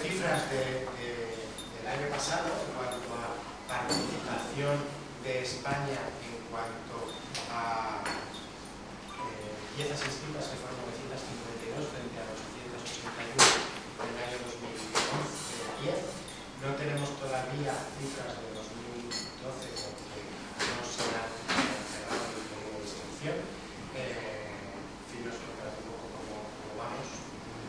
cifras del año pasado en cuanto a participación de España en cuanto a piezas inscritas, que fueron 952 frente a 881 en el año 2010. No tenemos todavía cifras de 2012 porque no se han cerrado el periodo de inscripción. En fin, nos contará un poco cómo vamos.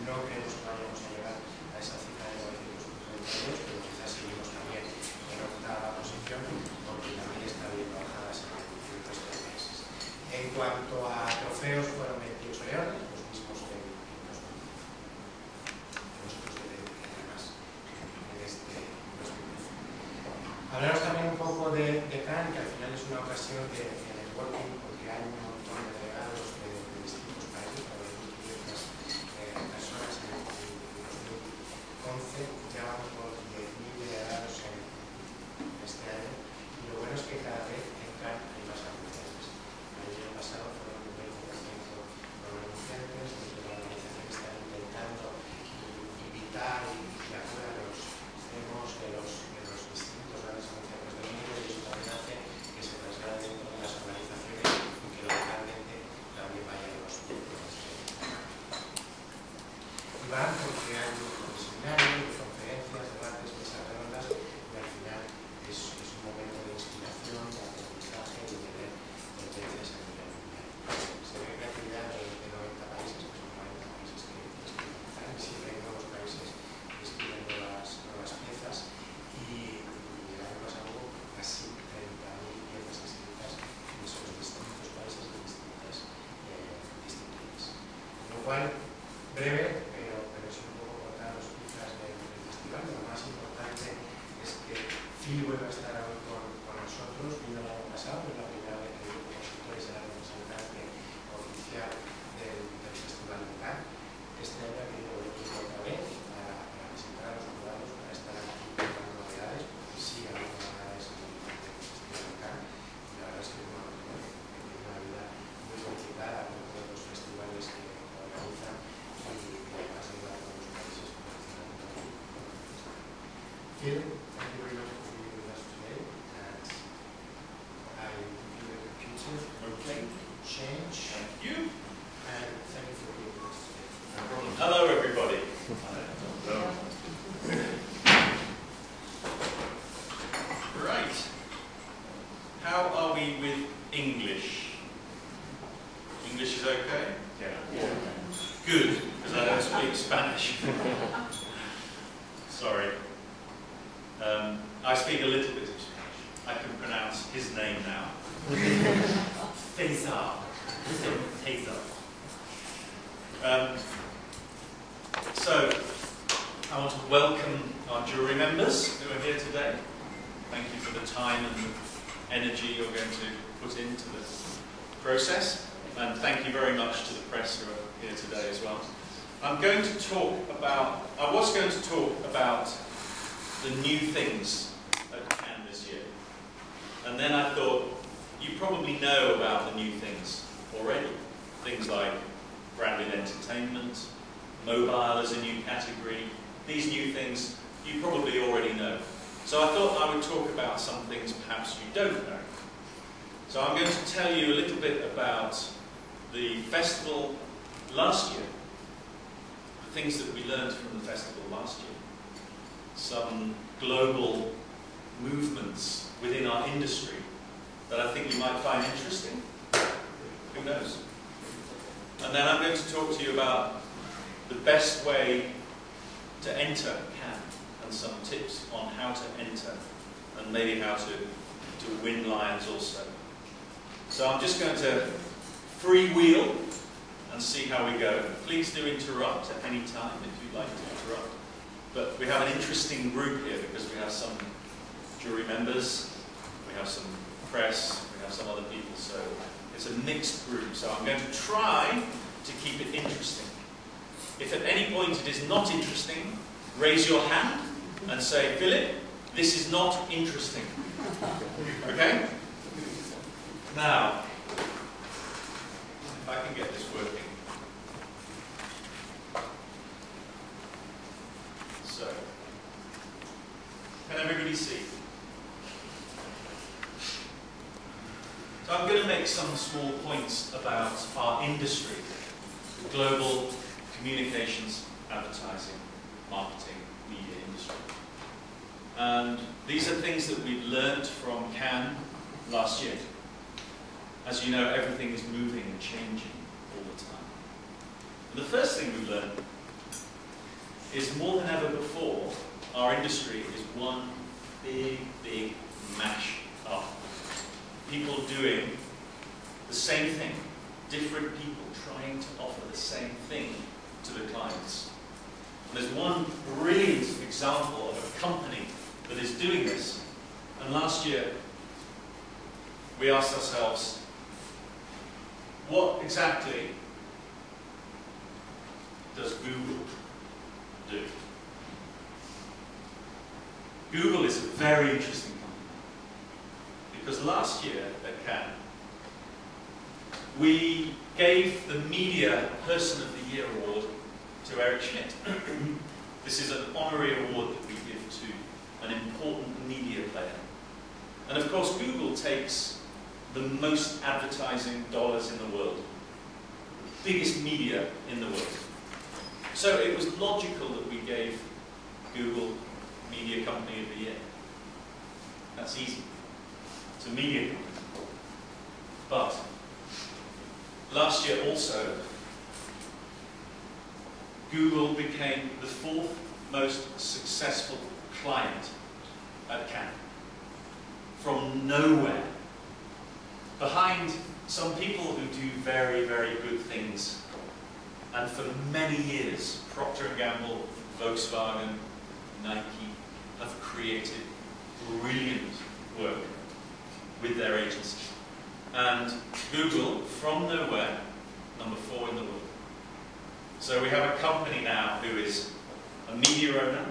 No creemos que vayamos a llegar a esa cifra de 932, pero quizás seguimos también en octava posición porque también está habiendo bajadas en el resto de países. En cuanto a trofeos, fueron 28 leones, los mismos que nosotros además en este 2013. Hablaros también un poco de CAN, que al final es una ocasión de networking, porque hay un montón de delegados de distintos países, para 2.500 personas en 2011, ya vamos por 10.000 delegados en este año, y lo bueno es que cada vez en CAN hay más anunciantes. El año pasado fueron un 20% los anunciantes, desde la organización están intentando invitar y acudir a los CEOs de los distintos grandes anunciantes del mundo, y eso también hace que se traslade dentro de las organizaciones y que localmente también vayan los grupos. Y van porque hay un grupo de seminarios, de conferencias, debates, mesas redondas, y al final es un momento de inspiración, de aprendizaje y de tener tendencias a nivel mundial. Se ve creatividad de 90 países, que son 40 países que están, siempre hay nuevos países que escriben nuevas piezas, y el año pasado hubo casi 30.000 piezas escritas en esos distintos países y distintas disciplinas. Con lo cual, breve, pero sí un poco contar las cifras del festival. Lo más importante es que Phil vuelve a estar hoy con nosotros. Vino el año pasado, es la primera vez que el Grupo Consultores era el representante oficial del Festival de Cannes. Este año ha venido otra vez para presentar a los jurados, para estar aquí con novedades, porque sí hay novedades en el Festival de Cannes. Y la verdad es que tiene una vida muy complicada con todos los festivales que organizan, y además ayuda a todos los países promocionando. Phil, thank you very much for being with us today, and I give you the computer. Okay. Change. Thank you. And thank you for being with us today. No problem. Hello, everybody. Hello. Right. How are we with English? English is okay? Yeah. Good, because I don't speak Spanish. Sorry. I speak a little bit of Spanish. I can pronounce his name now. César. So, I want to welcome our jury members who are here today. Thank you for the time and the energy you're going to put into the process. And thank you very much to the press who are here today as well. I was going to talk about the new things at Cannes this year. And then I thought, you probably know about the new things already. Things like branded entertainment, mobile as a new category. These new things you probably already know. So I thought I would talk about some things perhaps you don't know. So I'm going to tell you a little bit about the festival last year, the things that we learned from the festival last year, some global movements within our industry that I think you might find interesting. Who knows? And then I'm going to talk to you about the best way to enter Cannes and some tips on how to enter and maybe how to win Lions also. So I'm just going to freewheel and see how we go. Please do interrupt at any time if you'd like to interrupt. But we have an interesting group here because we have some jury members, we have some press, we have some other people, so it's a mixed group. So I'm going to try to keep it interesting. If at any point it is not interesting, raise your hand and say, Philip, this is not interesting. Okay? Now, if I can get this working. So, Can everybody see? So I'm going to make some small points about our industry, the global communications, advertising, marketing, media industry. And these are things that we've learned from Cannes last year. As you know, everything is moving and changing all the time. And the first thing we've learned is more than ever before, our industry is one big mash up. People doing the same thing, different people trying to offer the same thing to the clients. And there's one brilliant example of a company that is doing this. And last year, we asked ourselves, what exactly does Google do? Google is a very interesting company. Because last year at Cannes, we gave the Media Person of the Year award to Eric Schmidt. This is an honorary award that we give to an important media player. And of course, Google takes the most advertising dollars in the world, the biggest media in the world. So it was logical that we gave Google Media Company of the Year. That's easy. It's a media company. But last year also, Google became the 4th most successful client at Cannes. From nowhere. Behind some people who do very good things. And for many years, Procter & Gamble, Volkswagen, Nike have created brilliant work with their agencies. And Google, from nowhere, number 4 in the world. So we have a company now who is a media owner,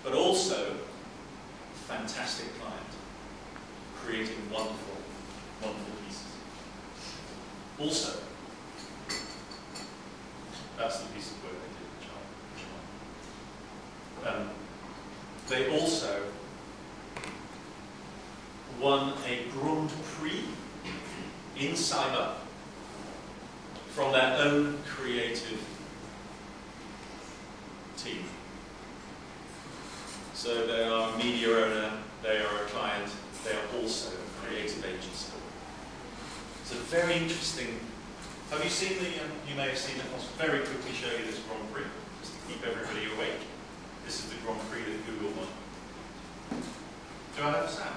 but also a fantastic client, creating wonderful pieces. Also, that's the piece of work they did in China. They also won a Grand Prix in cyber from their own creative team. So they are a media owner, they are a client, they are also a creative agency. It's a very interesting. Have you seen the, you may have seen it, I'll very quickly show you this Grand Prix, just to keep everybody awake. This is the Grand Prix that Google won. Do I have a sound?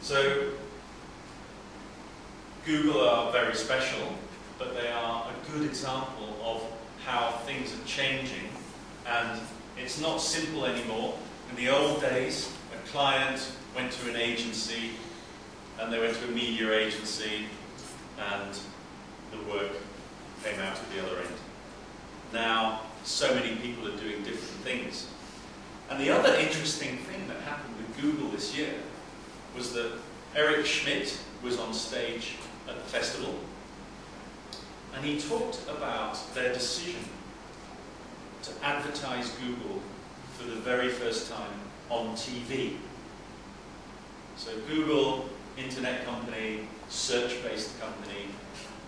So, Google are very special, but they are a good example of how things are changing, and it's not simple anymore. In the old days, a client went to an agency, and they went to a media agency, and the work came out at the other end. Now, so many people are doing different things. And the other interesting thing that happened with Google this year was that Eric Schmidt was on stage at the festival, and he talked about their decision to advertise Google for the very first time on TV. So Google, internet company, search-based company,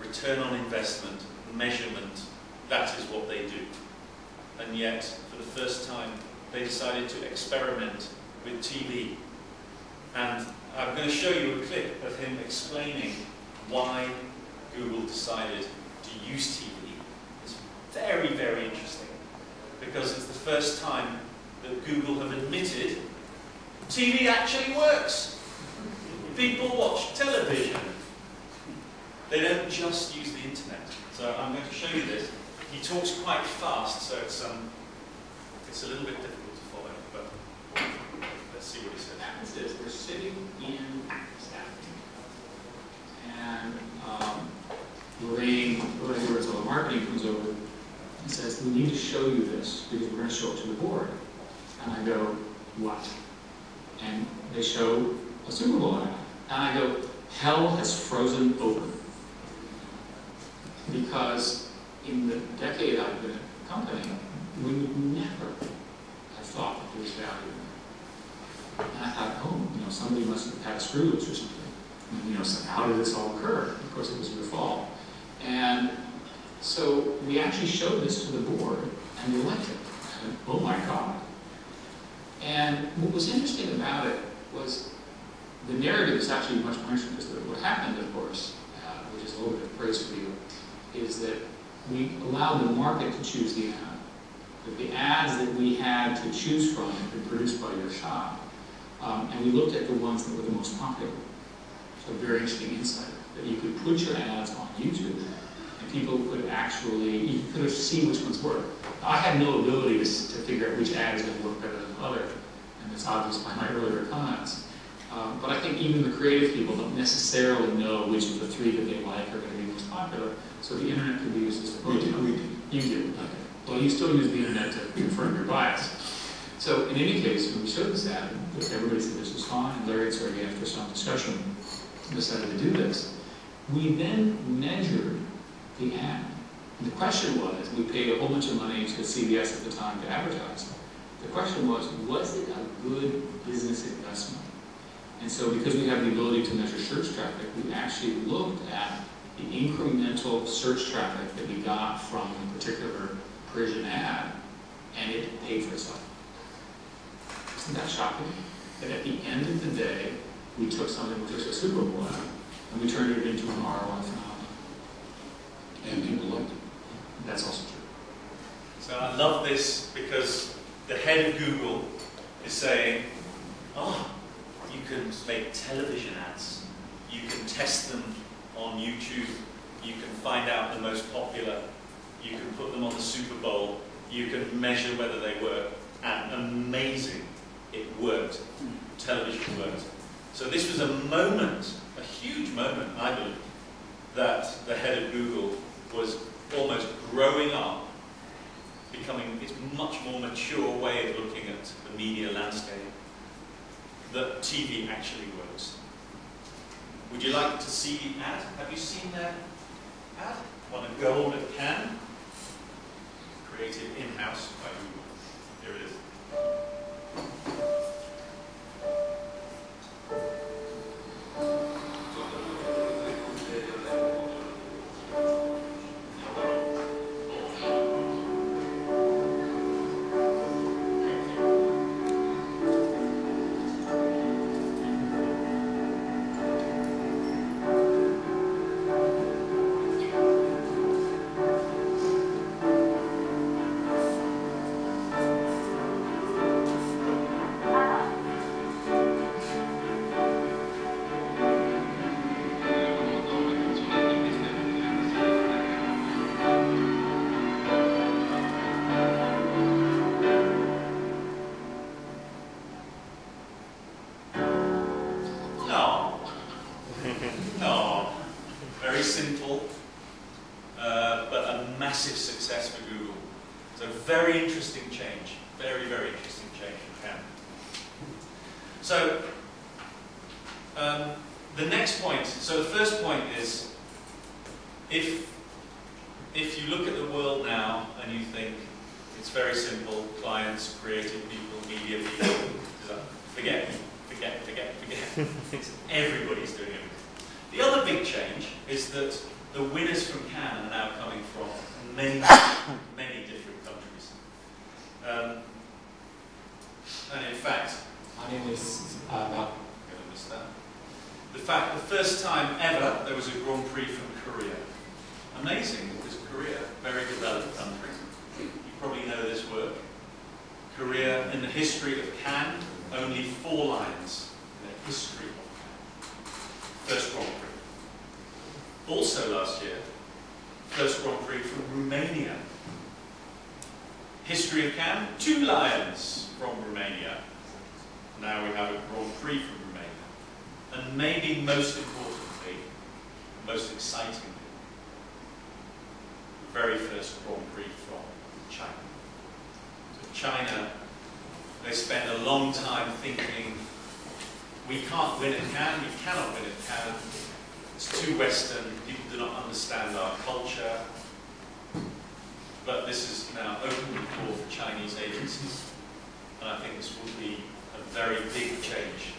return on investment, measurement, that is what they do. And yet, for the first time, they decided to experiment with TV. And I'm going to show you a clip of him explaining why Google decided to use TV is very, very interesting, because it's the first time that Google have admitted TV actually works. People watch television. They don't just use the internet. So I'm going to show you this. He talks quite fast, so it's a little bit difficult to follow, but let's see what he says. What happens is we're sitting in staff meeting, and Lorraine Edwards, all the marketing, comes over and says, "We need to show you this because we're going to show it to the board." And I go, "What?" And they show a Super Bowl ad. And I go, "Hell has frozen over." Because in the decade I've been at the company, we would never have thought that there was value in it. And I thought, oh, somebody must have had a screw loose or something. And, so how did this all occur? Of course, it was your fault. And so we actually showed this to the board, and they liked it. And, oh my God. And what was interesting about it was the narrative is actually much more interesting, because what happened, of course, which is a little bit of praise for you, is that we allowed the market to choose the ad. That the ads that we had to choose from had been produced by your shop, and we looked at the ones that were the most popular. So a very interesting insight, that you could put your ads on YouTube, and people could actually, you could see which ones work. I had no ability to figure out which ad is going to work better than the other, and it's obvious by my earlier comments. But I think even the creative people don't necessarily know which of the three that they like are going to be most popular, so the internet could be used as a... You do. Okay. Well, you still use the internet to confirm your bias. So in any case, when we showed this ad, everybody said this was fine, and Larry and Sergey, after some discussion, decided to do this. We then measured the ad. And the question was, we paid a whole bunch of money to CBS at the time to advertise. The question was it a good business investment? And so because we have the ability to measure search traffic, we actually looked at the incremental search traffic that we got from a particular Parisian ad, and it paid for itself. Isn't that shocking? That at the end of the day, we took something which was a Super Bowl ad, and we turned it into an ROI phenomenon. And people liked it. That's also true. So I love this, because the head of Google is saying, oh, you can make television ads, you can test them on YouTube, you can find out the most popular, you can put them on the Super Bowl, you can measure whether they work, and amazing, it worked. Television worked. So this was a moment, a huge moment, I believe, that the head of Google was almost growing up, becoming this much more mature way of looking at the media landscape, that TV actually works. Would you like to see the ad? Have you seen their ad? Won a gold at Cannes. Created in-house by Google. Here it is. Very interesting change. Very, very interesting change in Cannes. So, the next point, so the first point is, if you look at the world now and you think it's very simple, clients, creative people, media people, forget. Everybody's doing everything. The other big change is that the winners from Cannes are now coming from many, many different countries. And in fact, my name is the first time ever there was a Grand Prix from Korea. amazing because Korea, very developed country. You probably know this work. Korea, in the history of Cannes, only 4 lions in the history of Cannes. First Grand Prix. Also last year, first Grand Prix from Romania. History of Cannes, 2 lions from Romania. Now we have a Grand Prix from Romania. And maybe most importantly, most excitingly, the very first Grand Prix from China. So China, they spend a long time thinking, we can't win at Cannes, we cannot win at Cannes, it's too Western, people do not understand our culture. But this is now opened the door for Chinese agencies. And I think this will be a very big change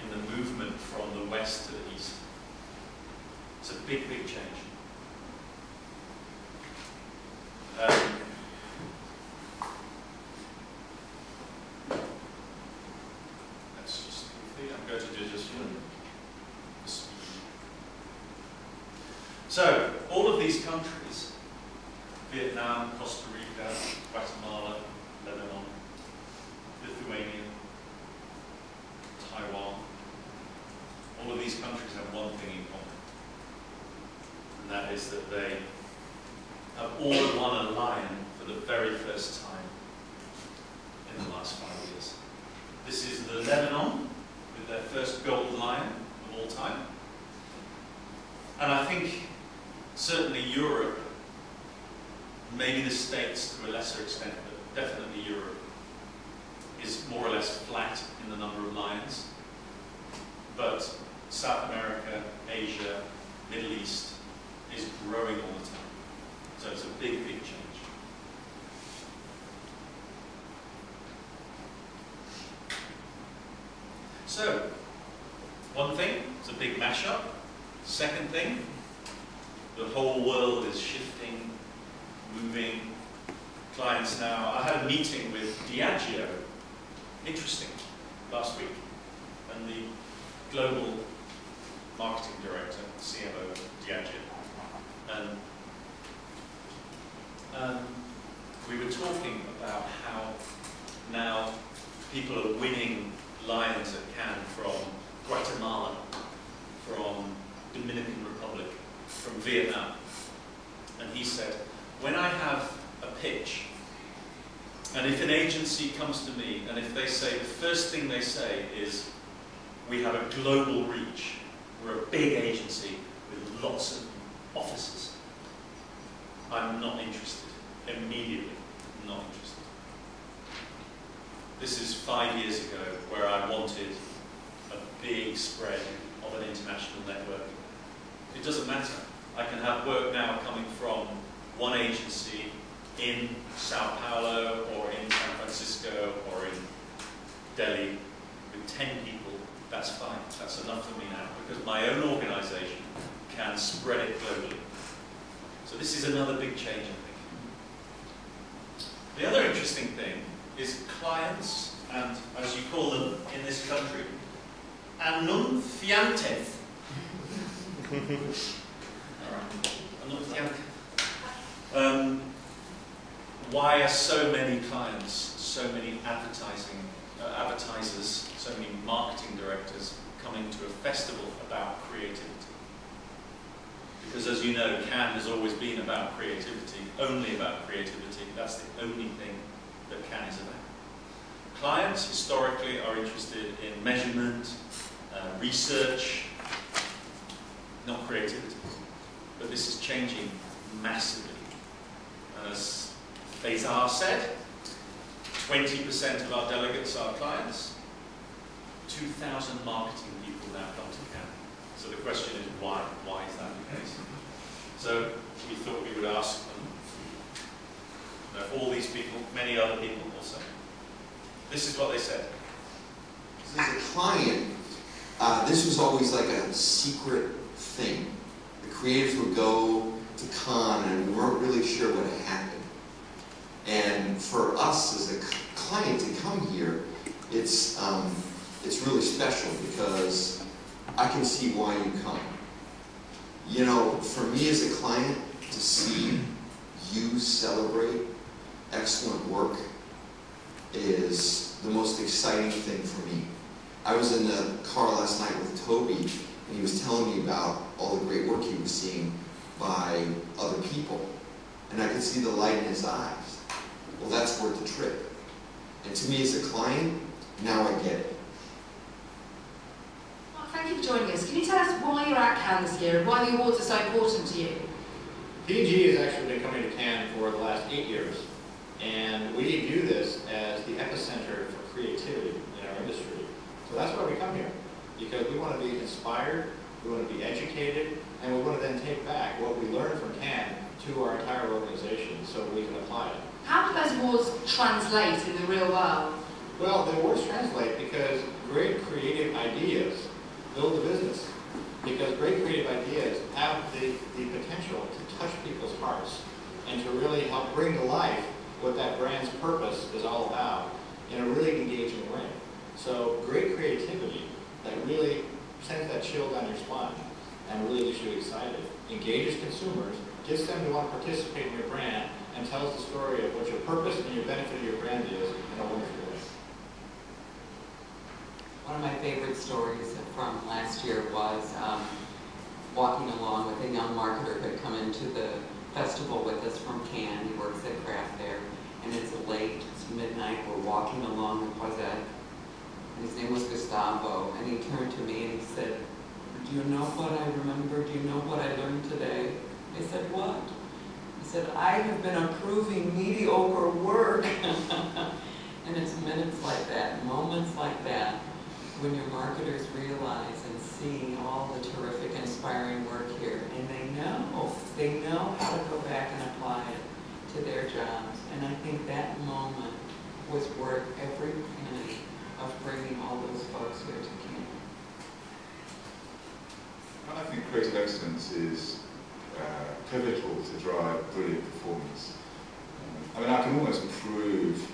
in the movement from the West to the East. It's a big, big change. Let's just quickly, I'm going to do just one. So, all of these countries, Vietnam, Costa Rica, Guatemala, Lebanon, Lithuania, Taiwan, all of these countries have one thing in common, and that is that they have all won a lion for the very first time in the last 5 years. This is the Lebanon, with their first gold lion of all time. And I think certainly Europe, maybe the States to a lesser extent, but definitely Europe, is more or less flat in the number of lions. But South America, Asia, Middle East is growing all the time. So it's a big, big change. So, one thing, it's a big mashup. Second thing, the whole world is shifting, moving. Clients now, I had a meeting with Diageo, interesting, last week, and the global marketing director, CMO of Diageo. And we were talking about how now people are winning lions at Cannes from Guatemala, from Dominican Republic, from Vietnam. And he said, when I have a pitch, and if an agency comes to me, and if they say, the first thing they say is, we have a global reach, we're a big agency with lots of offices, I'm not interested. Immediately, not interested. This is 5 years ago, where I wanted a big spread of an international network. It doesn't matter. I can have work now coming from one agency in Sao Paulo, or in San Francisco, or in Delhi, with 10 people. That's fine. That's enough for me now, because my own organization can spread it globally. So this is another big change, I think. The other interesting thing is clients, and as you call them in this country, anunciantes. Why are so many clients, so many advertisers, so many marketing directors coming to a festival about creativity? Because as you know, Cannes has always been about creativity, only about creativity. That's the only thing that Cannes is about. Clients historically are interested in measurement, research, not creativity. But this is changing massively. As César said, 20% of our delegates are clients. 2,000 marketing people now come to Cannes. So the question is why? Why is that the case? So we thought we would ask them, all these people, many other people also. This is what they said. As a client, this was always like a secret thing. The creatives would go to Cannes and we weren't really sure what had happened. And for us as a client to come here, it's really special because I can see why you come. You know, for me as a client, to see you celebrate excellent work is the most exciting thing for me. I was in the car last night with Toby, and he was telling me about all the great work he was seeing by other people. And I could see the light in his eyes. Well, that's worth the trip. And to me as a client, now I get it. Well, thank you for joining us. Can you tell us why you're at Cannes this year and why the awards are so important to you? P&G has actually been coming to Cannes for the last 8 years. And we view this as the epicenter for creativity in our industry. So that's why we come here. Because we want to be inspired, we want to be educated, and we want to then take back what we learned from Cannes to our entire organization so we can apply it. How do those awards translate in the real world? Well, the awards translate because great creative ideas build a business. Because great creative ideas have the potential to touch people's hearts and to really help bring to life what that brand's purpose is all about in a really engaging way. So great creativity that really sends that chill down your spine and really gets you excited, engages consumers, gets them to want to participate in your brand, and tells the story of what your purpose and your benefit of your brand is in a wonderful way. One of my favorite stories from last year was walking along with a young marketer who had come into the festival with us from Cannes. He works at Craft Fair, and it's late, it's midnight, we're walking along the Croisette, and his name was Gustavo, and he turned to me and he said, "Do you know what I remember? Do you know what I learned today?" I said, "What?" He said, "I have been approving mediocre work." And it's minutes like that, moments like that, when your marketers realize and see all the terrific, inspiring work here, and they know how to go back and apply it to their jobs. And I think that moment was worth every penny of bringing all those folks here to Cannes. I think creative excellence is pivotal to drive brilliant performance. I mean, I can almost prove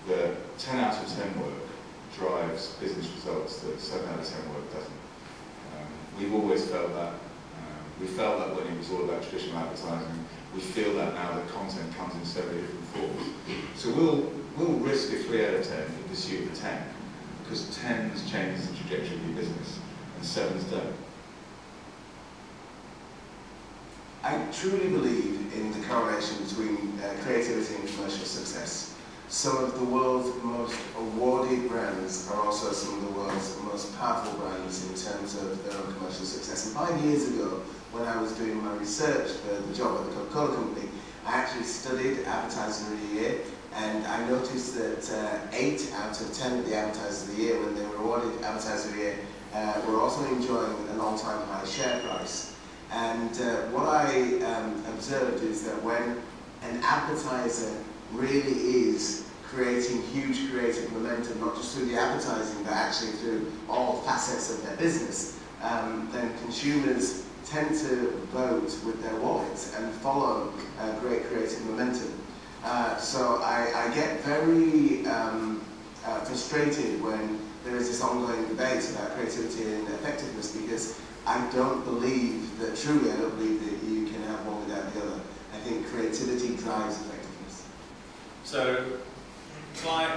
that 10 out of 10 work drives business results that 7 out of 10 work doesn't. We've always felt that. We felt that when it was all about traditional advertising. We feel that now that content comes in so many different forms. So we'll risk a 3 out of 10 in pursuit of a 10, because 10s changes the trajectory of your business, and 7s don't. I truly believe in the correlation between creativity and commercial success. Some of the world's most awarded brands are also some of the world's most powerful brands in terms of their own commercial success. And 5 years ago, when I was doing my research for the job at the Coca-Cola Company, I actually studied Advertiser of the Year, and I noticed that 8 out of 10 of the Advertisers of the Year, when they were awarded Advertiser of the Year, were also enjoying an all-time high share price. And what I observed is that when an advertiser really is creating huge creative momentum, not just through the advertising, but actually through all facets of their business, then consumers tend to vote with their wallets and follow great creative momentum. So I get very frustrated when there is this ongoing debate about creativity and effectiveness, because I don't believe that, truly I don't believe that you can have one without the other. I think creativity drives effectiveness. So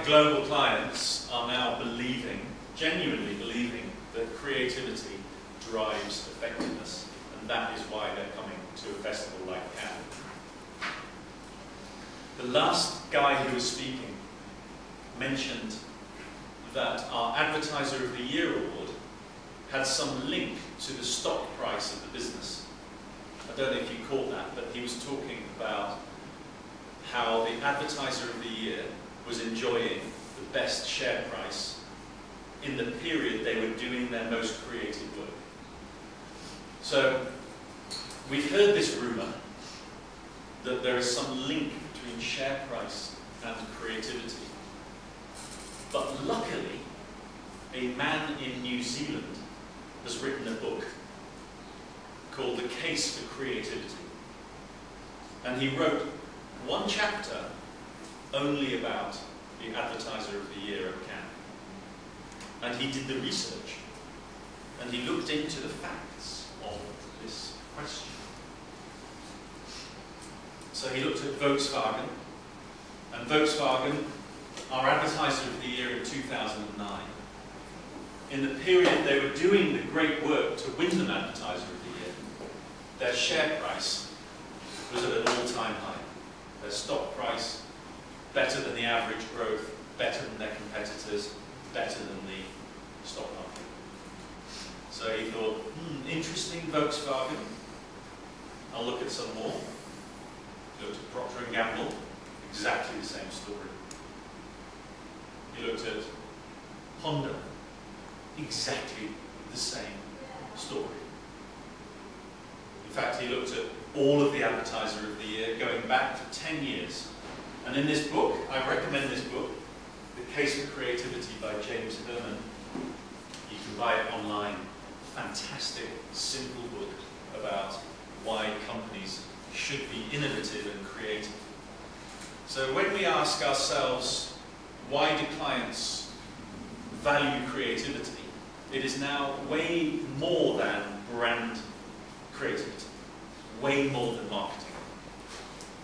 global clients are now believing, genuinely believing, that creativity drives effectiveness, and that is why they're coming to a festival like Cannes. The last guy who was speaking mentioned that our Advertiser of the Year award had some link to the stock price of the business. I don't know if you caught that, but he was talking about how the Advertiser of the Year was enjoying the best share price in the period they were doing their most creative work. So we've heard this rumour that there is some link between share price and creativity. But luckily, a man in New Zealand has written a book called The Case for Creativity. And he wrote one chapter only about the Advertiser of the Year at Cannes. And he did the research. And he looked into the facts of this question. So he looked at Volkswagen, and Volkswagen, our advertiser of the year in 2009. In the period they were doing the great work to win them advertiser of the year, their share price was at an all-time high. Their stock price, better than the average growth, better than their competitors, better than the stock market. So he thought, interesting, Volkswagen. I'll look at some more. He looked at Procter & Gamble, exactly the same story. He looked at Honda, exactly the same story. In fact, he looked at all of the advertiser of the year going back for 10 years. And in this book, I recommend this book, The Case for Creativity by James Herman. You can buy it online. Fantastic, simple book about why companies should be innovative and creative. So when we ask ourselves, why do clients value creativity? It is now way more than brand creativity, way more than marketing.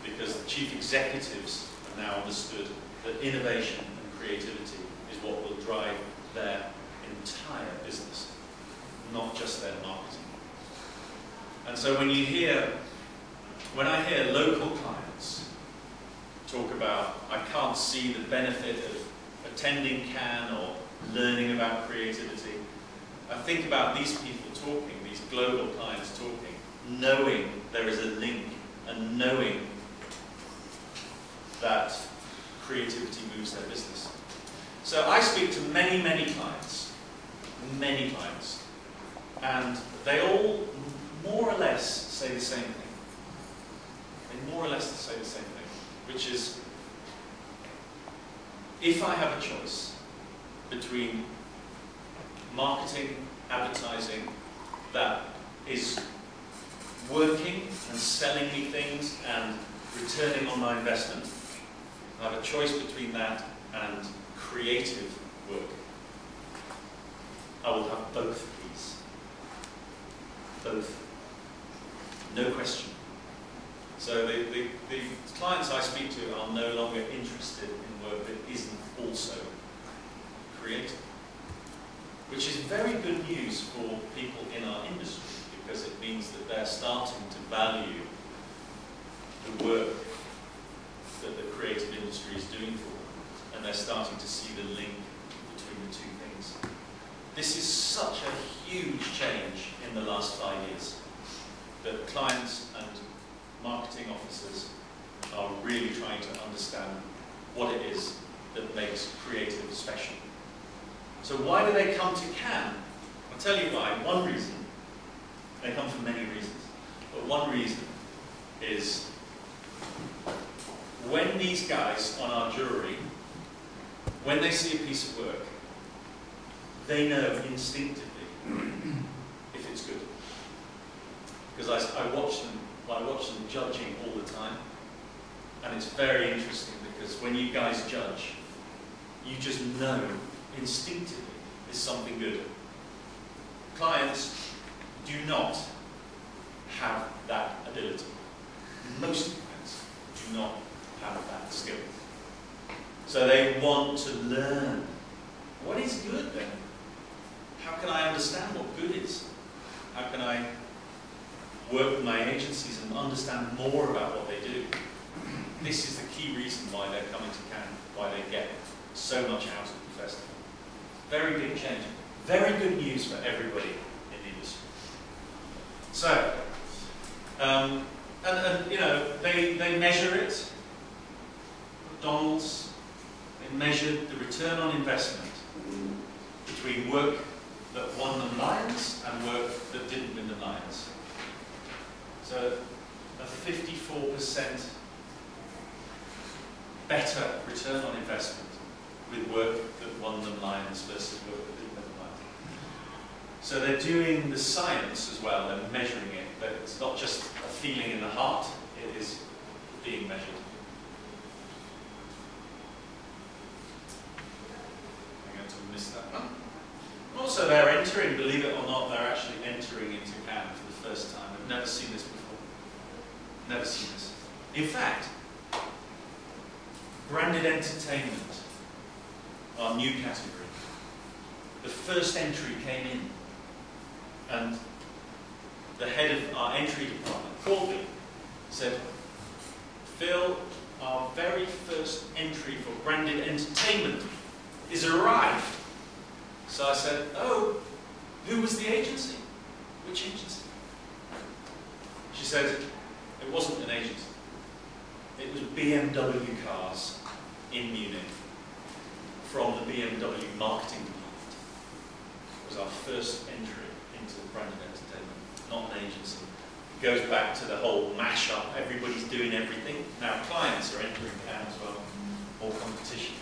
Because the chief executives have now understood that innovation and creativity is what will drive their entire business, not just their marketing. And so when I hear local clients talk about, I can't see the benefit of attending Cannes or learning about creativity, I think about these people talking, these global clients talking, knowing there is a link and knowing that creativity moves their business. So I speak to many, many clients, and they all more or less say the same thing. They more or less say the same thing, which is, if I have a choice between marketing, advertising that is working and selling me things and returning on my investment, I have a choice between that and creative work. I will have both of these. Both. No question. So the clients I speak to are no longer interested in work that isn't also creative. Which is very good news for people in our industry, because it means that they're starting to value the work that the creative industry is doing for them, and they're starting to see the link between the two things. This is such a huge change in the last 5 years, that clients and marketing officers are really trying to understand what it is that makes creative special. So why do they come to Cannes? I'll tell you why. One reason, they come for many reasons, but one reason is when these guys on our jury, when they see a piece of work, they know instinctively if it's good. Because I watch them judging all the time, and it's very interesting because when you guys judge, you just know instinctively is something good. Clients do not have that ability. Most clients do not have that skill. So they want to learn. What is good then? How can I understand what good is? How can I work with my agencies and understand more about what they do? This is the key reason why they're coming to Cannes, why they get so much out of the festival. Very big change. Very good news for everybody in the industry. So, and you know, they measure it. McDonald's, they measured the return on investment between work that won them Lions and work that didn't win them Lions. So, a 54% better return on investment with work that won them Lions versus work that didn't win them Lions. So they're doing the science as well, they're measuring it, but it's not just a feeling in the heart, it is being measured. I'm going to miss that one. Also they're entering, believe it or not, they're actually entering into Cannes for the the first time. I've never seen this before. Never seen this. In fact, branded entertainment, our new category, the first entry came in, and the head of our entry department called me, said, Phil, our very first entry for branded entertainment is arrived. So I said, oh, who was the agency? Which agency? She said, it wasn't an agency. It was BMW cars in Munich from the BMW marketing department. It was our first entry into branded entertainment, not an agency. It goes back to the whole mash-up, everybody's doing everything. Now clients are entering CAN as well, more competition.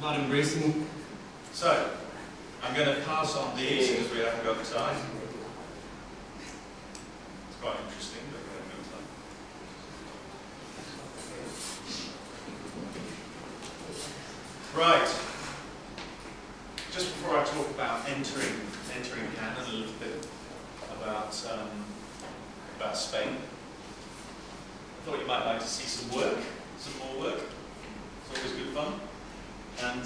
Not embracing. So, I'm going to pass on these because we haven't got time. It's quite interesting, but we haven't got time. Right. Just before I talk about entering CAN and a little bit about Spain, I thought you might like to see some work, some more work. It's always good fun. And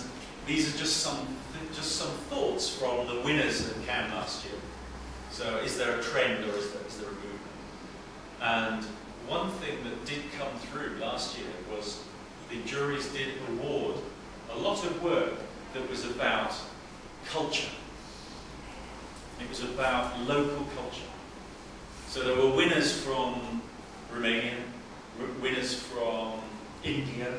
these are just some thoughts from the winners at CAN last year. So is there a trend or is there a movement? And one thing that did come through last year was the juries did award a lot of work that was about culture. It was about local culture. So there were winners from Romania, winners from India,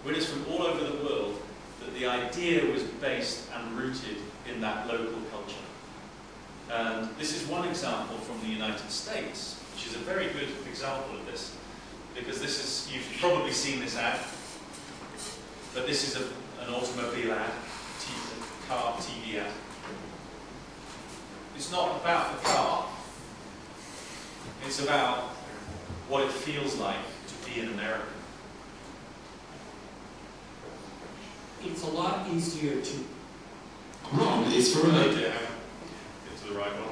winners from all over the world, that the idea was based and rooted in that local culture. And this is one example from the United States, which is a very good example of this, because this is, you've probably seen this ad, but this is an automobile ad, car TV ad. It's not about the car, it's about what it feels like to be an American. It's a lot easier to. Wrong, it's for Get to the right one.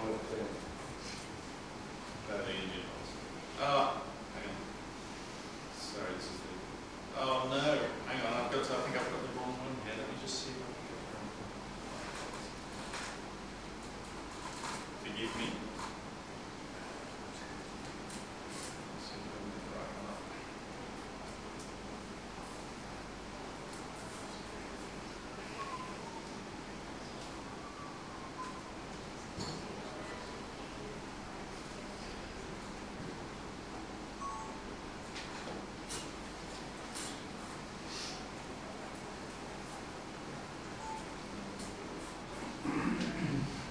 Hang on. Sorry, this is the. Oh no, hang on, I think I've got the wrong one here. Let me just see if I can get it wrong. Forgive me. Let's see if I can get the right one up.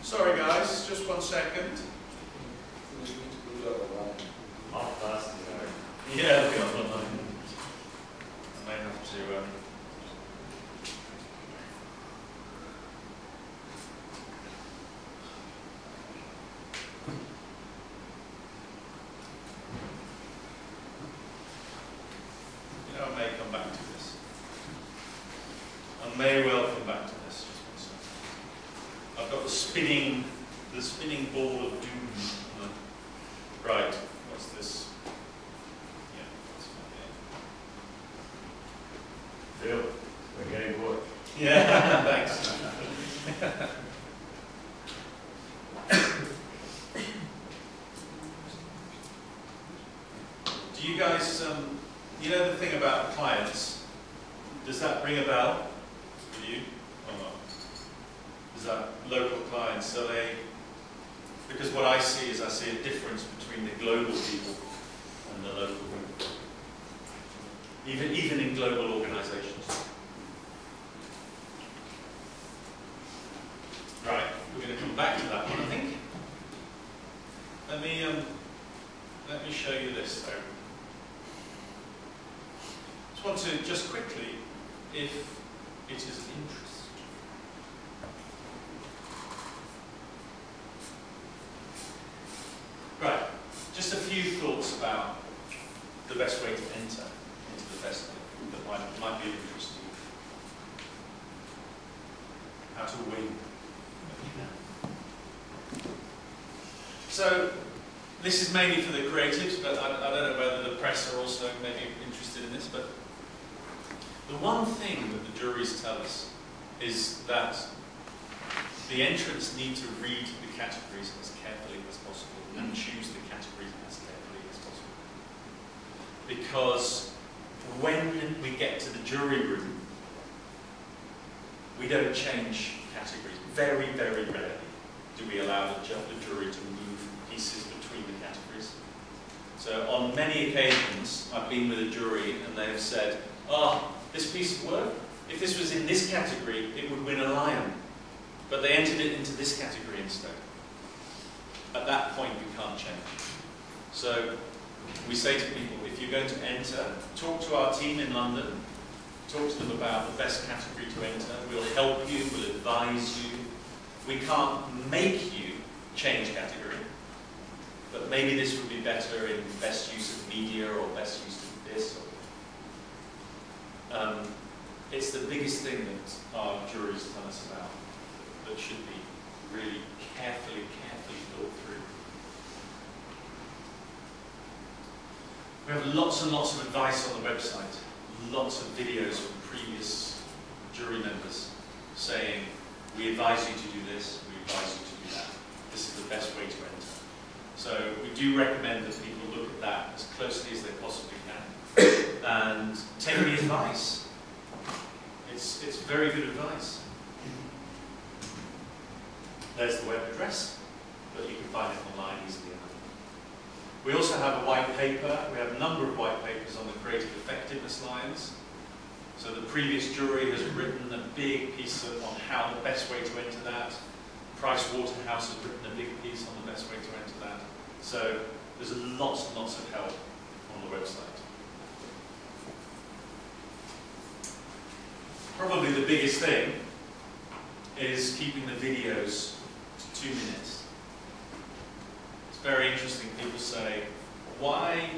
Sorry guys, just 1 second. Yeah, it'll be online. I may have to. You know, I may come back to this. I may well come back to this. Just 1 second. I've got the spinning ball of doom. Right, what's this? Yeah, that's Bill, we're getting bored. yeah, thanks. Do you guys, you know the thing about clients, does that ring a bell for you or not? Is that local clients, so they, because what I see is I see a difference between the global people and the local people, even in global organizations. Right, we're going to come back to that one, I think. Let me show you this though. Just want to just quickly, if it is of interest. Right, just a few thoughts about the best way to enter into the festival that might be of interest to you. How to win. So this is mainly for the creatives, but I don't know whether the press are also maybe interested in this, but the one thing that the juries tell us is that the entrants need to read the categories as carefully as possible and choose the categories as carefully as possible. Because when we get to the jury room, we don't change categories. Very, very rarely do we allow the jury to move pieces between the categories. So on many occasions, I've been with a jury and they have said, "Oh, this piece of work, if this was in this category, it would win a lion. But they entered it into this category instead." At that point, we can't change. So we say to people, if you're going to enter, talk to our team in London, talk to them about the best category to enter. We'll help you, we'll advise you. We can't make you change category, but maybe this would be better in best use of media or best use of this. It's the biggest thing that our juries tell us about that should be really carefully thought through. We have lots and lots of advice on the website, lots of videos from previous jury members saying, we advise you to do this, we advise you to do that. This is the best way to enter. So we do recommend that people look at that as closely as they possibly can and take the advice. It's very good advice. There's the web address, but you can find it online easily enough. We also have a white paper. We have a number of white papers on the creative effectiveness lines. So the previous jury has written a big piece on how the best way to enter that. Price Waterhouse has written a big piece on the best way to enter that. So there's lots and lots of help on the website. Probably the biggest thing is keeping the videos to 2 minutes. It's very interesting. People say, "Why?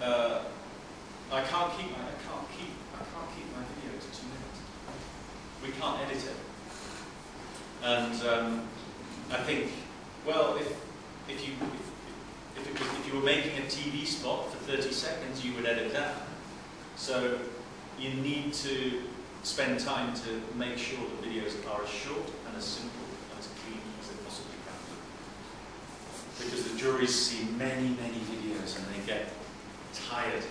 I can't keep my video to 2 minutes. We can't edit it." And I think, well, if you were making a TV spot for 30 seconds, you would edit that. So you need to spend time to make sure the videos are as short and as simple and as clean as they possibly can be. Because the juries see many, many videos and they get tired.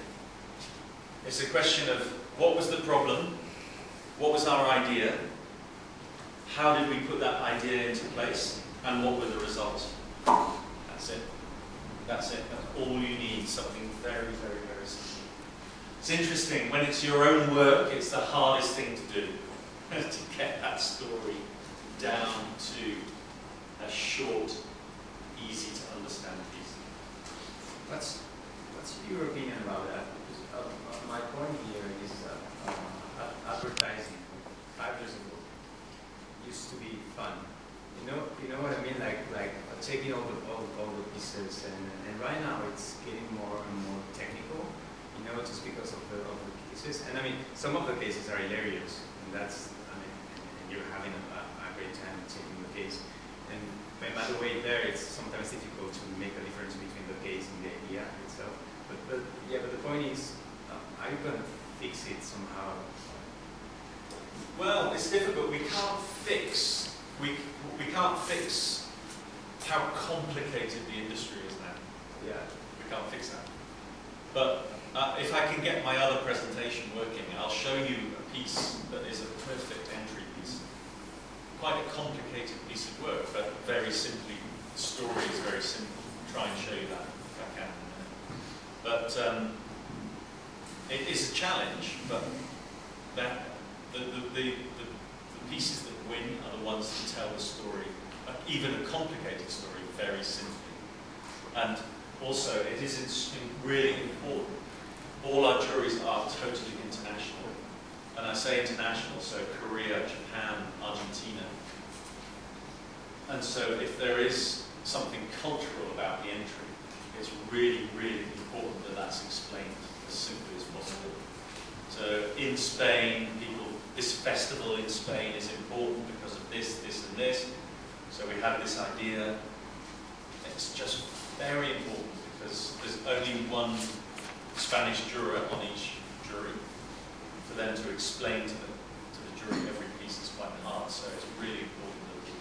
It's a question of what was the problem, what was our idea, how did we put that idea into place, and what were the results. That's it. That's it. That's all you need, something very, very, very simple. It's interesting, when it's your own work, it's the hardest thing to do, to get that story down to a short, easy to understand piece. What's your opinion about that? Because my point here is advertising 5 years ago used to be fun. You know what I mean? Like taking all the pieces, and right now it's getting more and more technical. You know, just because of the cases. And I mean, some of the cases are hilarious, and that's, I mean, and you're having a great time taking the case. And by the way, there it's sometimes difficult to make a difference between the case and the idea itself. But the point is, are you going to fix it somehow? Well, it's difficult. We can't fix how complicated the industry is now. Yeah, we can't fix that. But if I can get my other presentation working, I'll show you a piece that is a perfect entry piece. Quite a complicated piece of work, but very simply, the story is very simple. I'll try and show you that if I can. But it is a challenge, but the pieces that win are the ones that tell the story, even a complicated story, very simply. And also, it is really important. All our juries are totally international. And I say international, so Korea, Japan, Argentina. And so if there is something cultural about the entry, it's really, really important that that's explained as simply as possible. So in Spain, this festival in Spain is important because of this, this, and this. So we have this idea. it's just very important because there's only one Spanish juror on each jury. For them to explain to the jury every piece is quite hard, so it's really important that the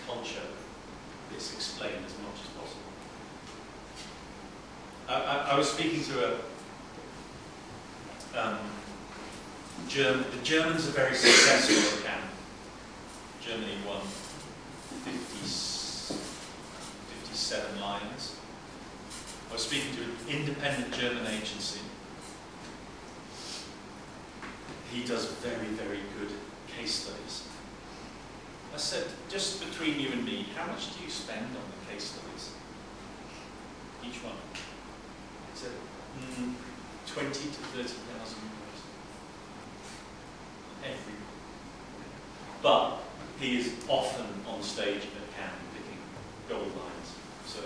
culture is explained as much as possible. I was speaking to the Germans are very successful at Cannes. Germany won 57 Lions. I was speaking to an independent German agency. He does very, very good case studies. I said, just between you and me, how much do you spend on the case studies? Each one. He said, 20 to 30,000 euros. Every one. But he is often on stage at Cannes picking gold lines. So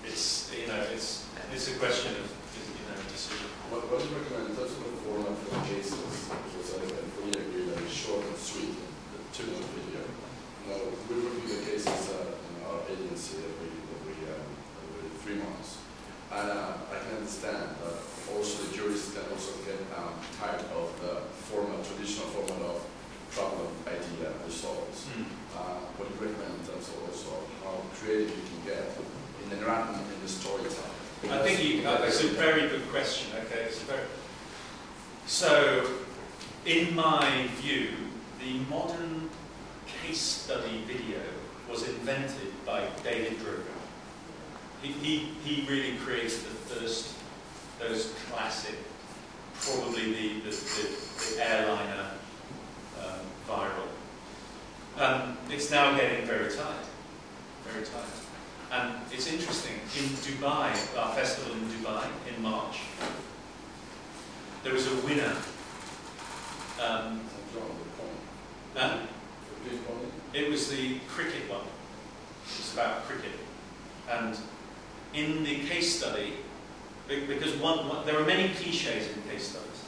it's, you know, it's a question of, you know, decision. What do you recommend in terms of the format for the cases? Because I fully agree that it's short and sweet, the 2-minute video. Now, we review the cases in our agency every 3 months. And I can understand that also the juries can also get tired of the traditional format of problem, idea, results. What do you recommend in terms of also how creative you can get in the storytelling? I think it's a very good question. Okay, so in my view, the modern case study video was invented by David Drew. He really created the first, those classic, probably the airliner viral. It's now getting very tight, very tight. And it's interesting, in Dubai, our festival in Dubai in March, there was a winner. It was the cricket one. It was about cricket. And in the case study, because there are many cliches in case studies.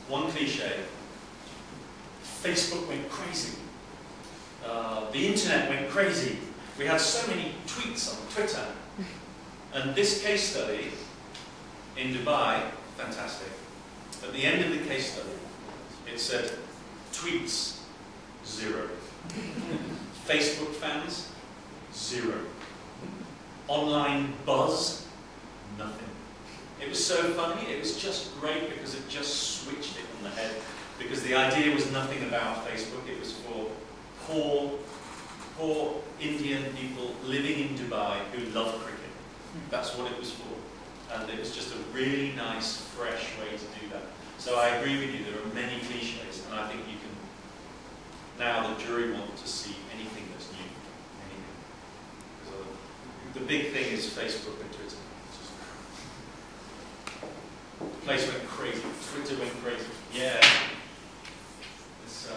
One cliche, Facebook went crazy. The internet went crazy. We had so many tweets on Twitter. And this case study in Dubai, fantastic. At the end of the case study, it said, tweets, 0. Facebook fans, 0. Online buzz, nothing. It was so funny, it was just great because it just switched it on the head. Because the idea was nothing about Facebook, it was for poor Indian people living in Dubai who love cricket. That's what it was for. And it was just a really nice, fresh way to do that. So I agree with you, there are many cliches, and I think you can, now the jury want to see anything that's new. Anything. So the big thing is Facebook and Twitter. The place went crazy, Twitter went crazy. Yeah. So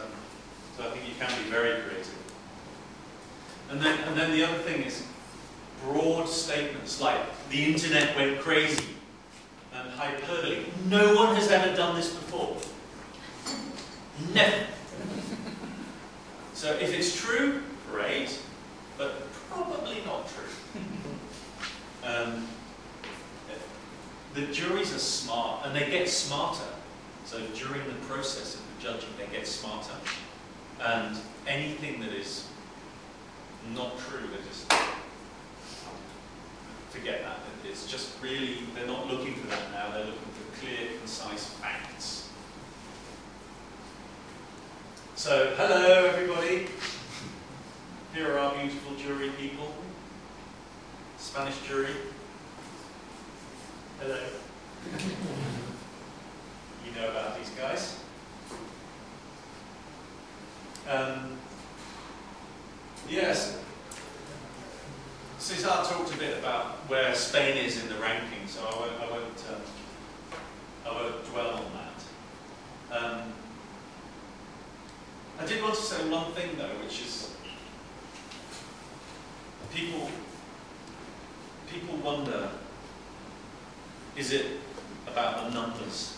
I think you can be very creative. And then the other thing is broad statements like the internet went crazy and hyperbole. No one has ever done this before. Never. So if it's true, great, but probably not true. The juries are smart, and they get smarter. So during the process of the judging, they get smarter. And anything that is not true, they just forget that. It's just really, they're not looking for that now, they're looking for clear, concise facts. So, hello everybody. Here are our beautiful jury people. Spanish jury. Hello. You know about these guys. Yes. César talked a bit about where Spain is in the ranking, so I won't dwell on that. I did want to say one thing though, which is people wonder, is it about the numbers?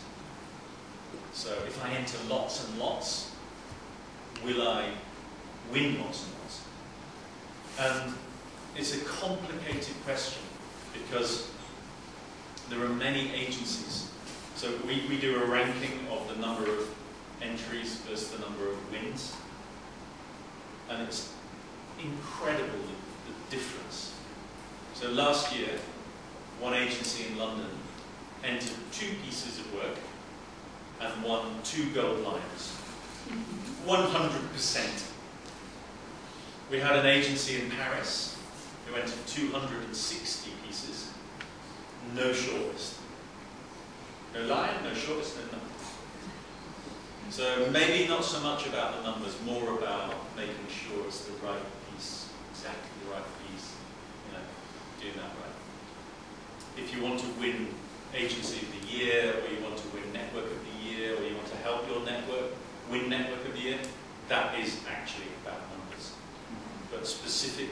So if I enter lots and lots, will I win lots and lots? And it's a complicated question because there are many agencies. So we do a ranking of the number of entries versus the number of wins. And it's incredible, the difference. So last year, one agency in London entered 2 pieces of work and won 2 gold lions. 100%. We had an agency in Paris who entered 260 pieces, no shortlist. No lion, no shortlist, no nothing. So maybe not so much about the numbers, more about making sure it's the right piece, exactly the right piece, doing that right. If you want to win Agency of the Year, or you want to win Network of the Year, or you want to help your network win Network of the Year, that is actually about numbers. But specific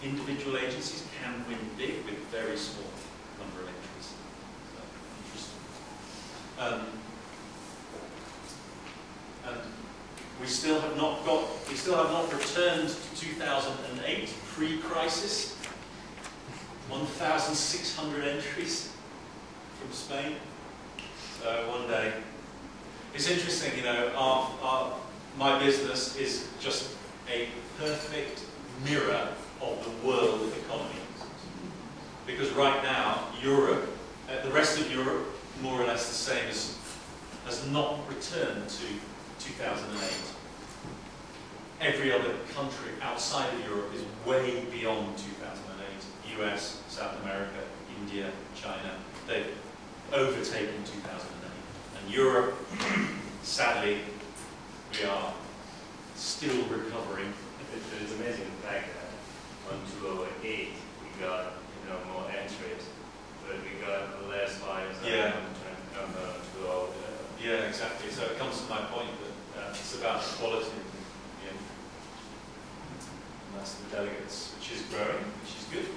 individual agencies can win big with very small number of entries. So, interesting. And we still have not returned to 2008, pre-crisis. 1,600 entries from Spain. So one day, it's interesting, my business is just a perfect mirror of the world economy. Because right now, Europe, the rest of Europe, more or less the same has not returned to 2008. Every other country outside of Europe is way beyond 2008. US, South America, India, China, they've overtaken 2008. And Europe, sadly, we are still recovering. It is amazing the fact that on 2008 we got more entries, but we got less buyers than on 2011. Yeah, exactly. So it comes to my point that it's about quality. And that's the delegates, which is growing, which is good.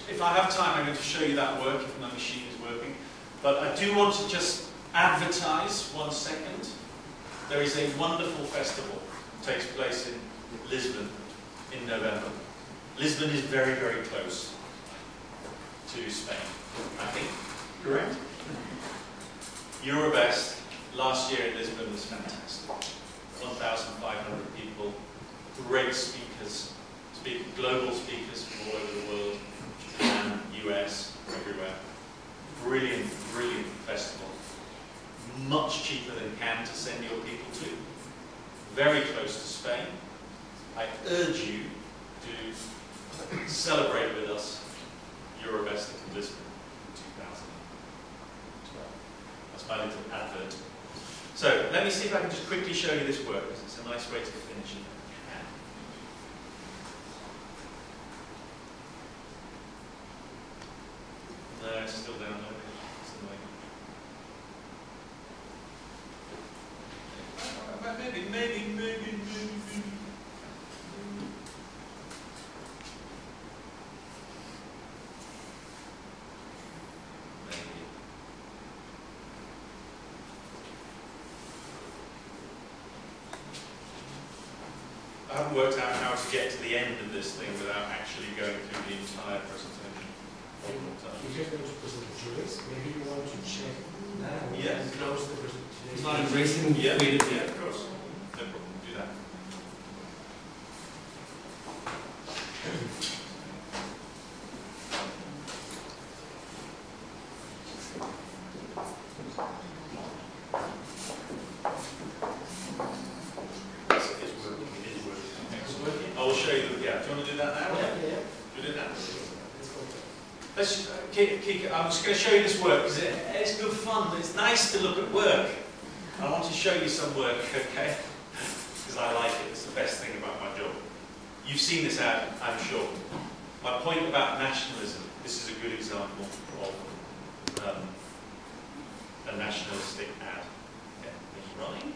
If I have time, I'm going to show you that work if my machine is working. But I do want to just advertise 1 second. There is a wonderful festival that takes place in Lisbon in November. Lisbon is very, very close to Spain, I think. Correct? Eurobest last year in Lisbon was fantastic. 1,500 people, great speakers, global speakers from all over the world, Japan, US, everywhere. Brilliant, brilliant festival. Much cheaper than Cannes to send your people to. Very close to Spain. I urge you to celebrate with us Eurobest in Lisbon in 2012. That's my little advert. So let me see if I can just quickly show you this work, because it's a nice way to finish it. No, it's still downloading. It's annoying. Maybe. I haven't worked out how to get to the end of this thing without actually going through the entire presentation. If you're going to present the juries, maybe you want to check that and close the presentation. It's not embracing Yeah, of course. No problem. Do that. I will show you. Yeah. Do you want to do that now? Yeah. Do you do that? Kika, I'm just going to show you this work because it's good fun, but it's nice to look at work. I want to show you some work, okay? Because I like it. It's the best thing about my job. You've seen this ad, I'm sure. My point about nationalism, this is a good example of a nationalistic ad. Okay, it's running.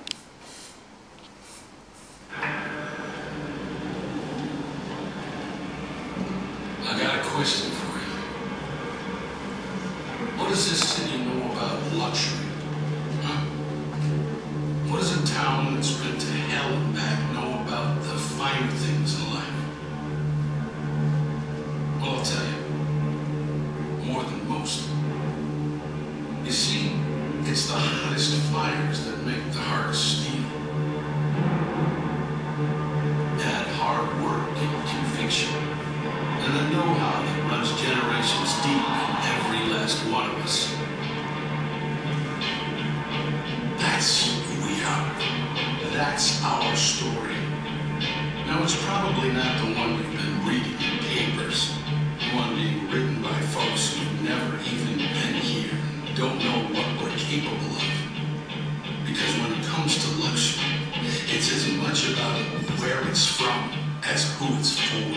I got a question for you. What does this city know about luxury? Huh? What does a town that's been to hell and back know about the finer I'll tell you. More than most. You see, it's the hottest fires that make the hardest steel. Add hard work and conviction, and the know-how that runs generations deep in every last one of us. That's who we are. That's our story. Now, it's probably not the one we've been reading in papers, the one being written by folks who've never even been here and don't know what we're capable of. Because when it comes to luxury, it's as much about where it's from as who it's for.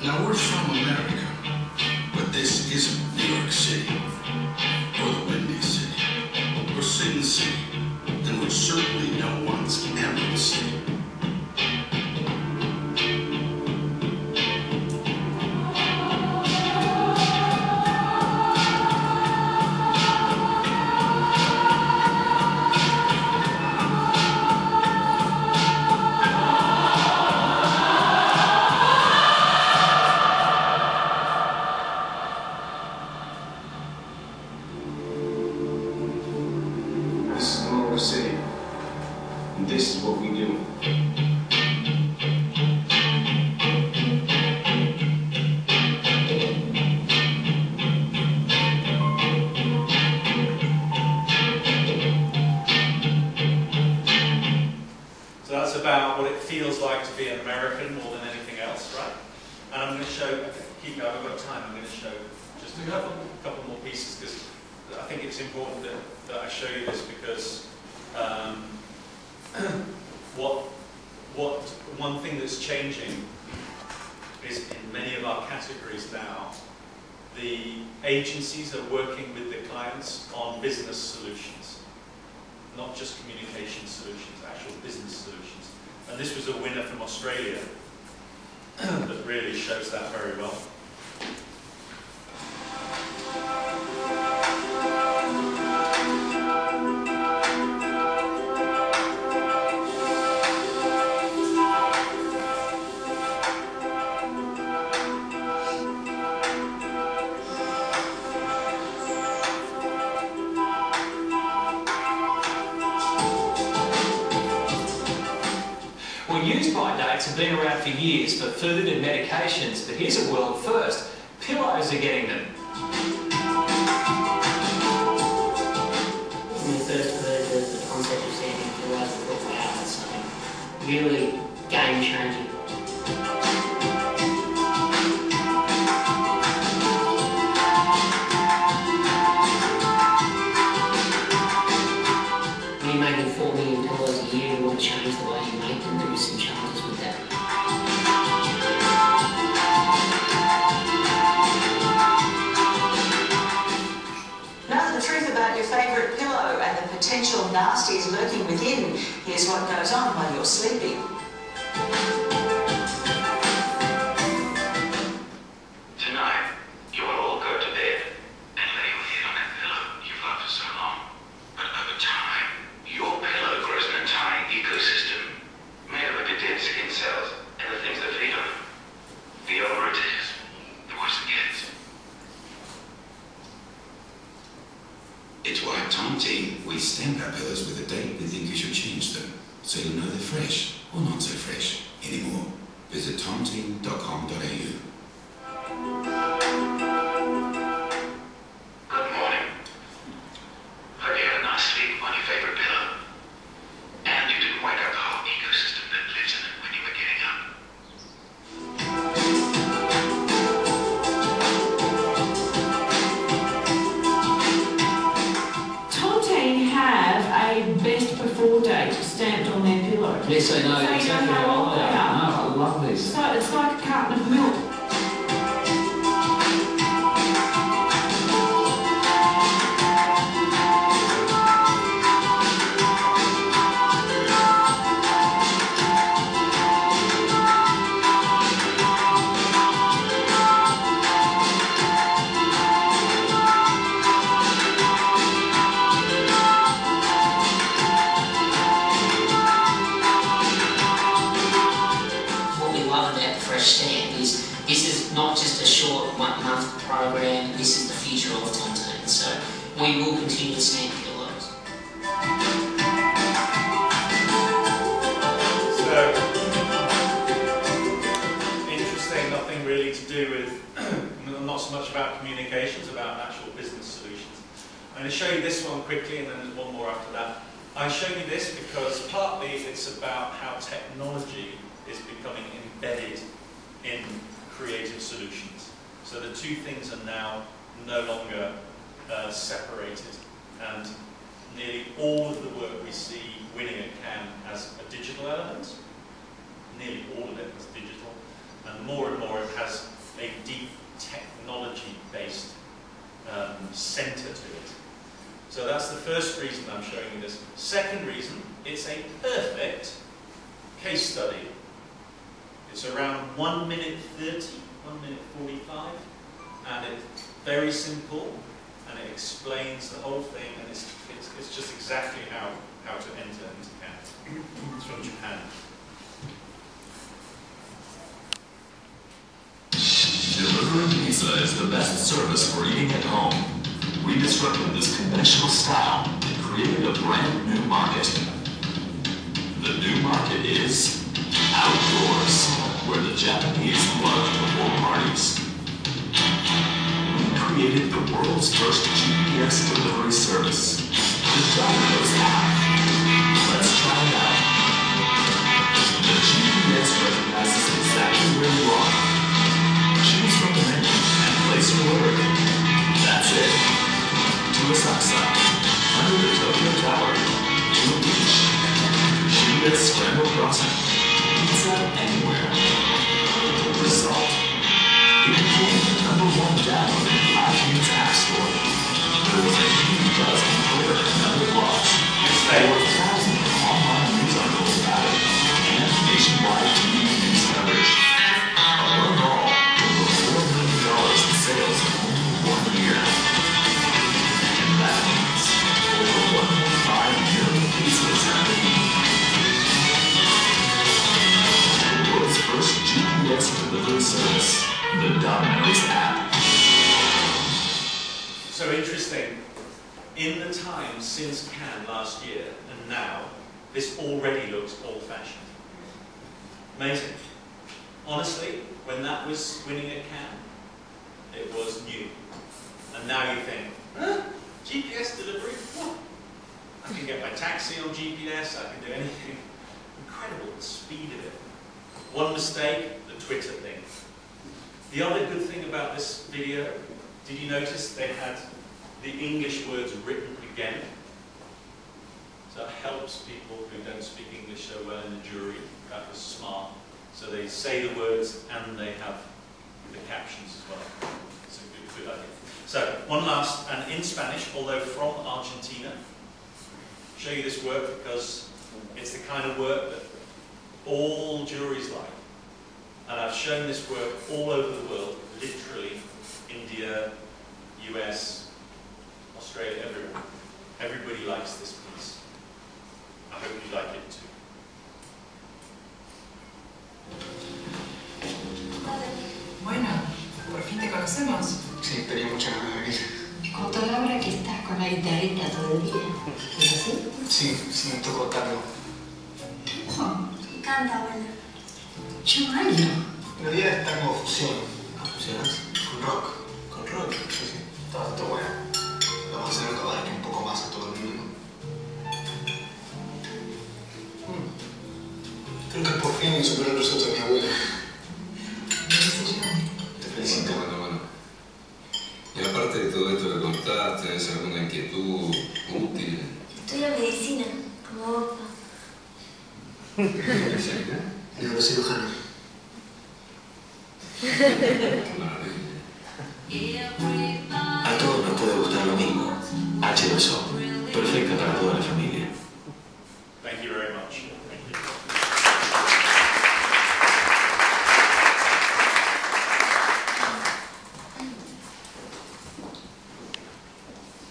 Now, we're from America, but this isn't New York City, or the Windy City, or Sin City, and we're certainly no one's Emerald City. One thing that's changing is in many of our categories now, the agencies are working with the clients on business solutions, not just communication solutions, actual business solutions. And this was a winner from Australia that really shows that very well. Have been around for years for food and medications, but here's a world first. Pillows are getting them. When we first heard the concept of sending pillows, we thought, wow, that's something really game-changing. When you're making 4 million pillows a year, you want to change the way you make them. There is some challenges with that. Know the truth about your favourite pillow and the potential nasties lurking within. Here's what goes on while you're sleeping. Tonight, you will all go to bed and lay your head on that pillow you've loved for so long. But over time, your pillow grows an entire ecosystem made up of your dead skin cells and the things that feed on them. The older it is, the worse it gets. It's why at Tom Team, we stamp our pillows with a date we think you should change them, so you'll know they're fresh or not so fresh anymore. Visit tomteam.com.au. Good morning. Hope you had a nice sleep on your favorite pillow. And you didn't wake up the whole ecosystem that lives in it when you were getting up. Tom have a best before date stamped on their pillow. Yes, they know so exactly you know how old they are. No, I love this. So it's like a carton of milk. What we love about the fresh stamp is of London. So we will continue seeing pillows. So, interesting, nothing really to do with, not so much about communications, about actual business solutions. I'm going to show you this one quickly, and then there's one more after that. I show you this because partly it's about how technology is becoming embedded in creative solutions. So the two things are now no longer separated, and nearly all of the work we see winning at Cannes has a digital element. Nearly all of it is digital, and more it has a deep technology-based center to it. So that's the first reason I'm showing you this. Second reason, it's a perfect case study. It's around 1 minute 30, 1 minute 45, and it's very simple, and it explains the whole thing, and it's just exactly how to enter into Cannes. It's from Japan. Delivering pizza is the best service for eating at home. We disrupted this conventional style and created a brand new market. The new market is outdoors, where the Japanese love to hold parties. We created the world's first GPS delivery service, the Jurados app. Let's try it out. The GPS recognizes exactly where you are. Choose from the menu and place your order. That's it. To Osaka, under the Tokyo Tower, to a beach, shoot at Scramble Crossing, pizza anywhere. Result: it became the #1 download in iTunes App Store. There was a huge buzz on Twitter and other blogs. There were thousands of online news articles about it, and nationwide TV news coverage. Above all, over $4 million in sales in only 1 year. And that means over 1.5 million pizzas have been eaten. The world's first GPS delivery service, the Domino's app. So interesting. In the time since Cannes last year and now, this already looks old-fashioned. Amazing. Honestly, when that was winning at Cannes, it was new. And now you think, huh? GPS delivery? What? I can get my taxi on GPS, I can do anything. Incredible, the speed of it. One mistake, the Twitter thing. The other good thing about this video, did you notice they had the English words written again? So it helps people who don't speak English so well in the jury. That was smart. So they say the words and they have the captions as well. It's a good idea. So one last, and in Spanish, although from Argentina. Show you this work because it's the kind of work that all juries like. And I've shown this work all over the world, literally India, US, Australia, everywhere. Everybody likes this piece. I hope you like it too. Bueno, por fin te conocemos. Sí, tenía muchas ganas de venir. Contó Laura que estás con la guitarrita todo el día. ¿Es así? Sí, me tocó tango. Oh, Canta, abuela. yo bailo. En realidad es tango fusión. ¿Fusionas? Con rock. Con rock, sí. Está bueno. Vamos a hacer capaz que un poco más a todo el mundo. Creo que por fin superó el resultado de mi abuela. Te felicito. Bueno. Y aparte de todo esto que contás, ¿tenés alguna inquietud útil? Estudio medicina, como vos, papá. Neurocirujano. A todos nos puede gustar lo mismo. H2O, perfecta para toda la familia. Thank you very much. Thank you.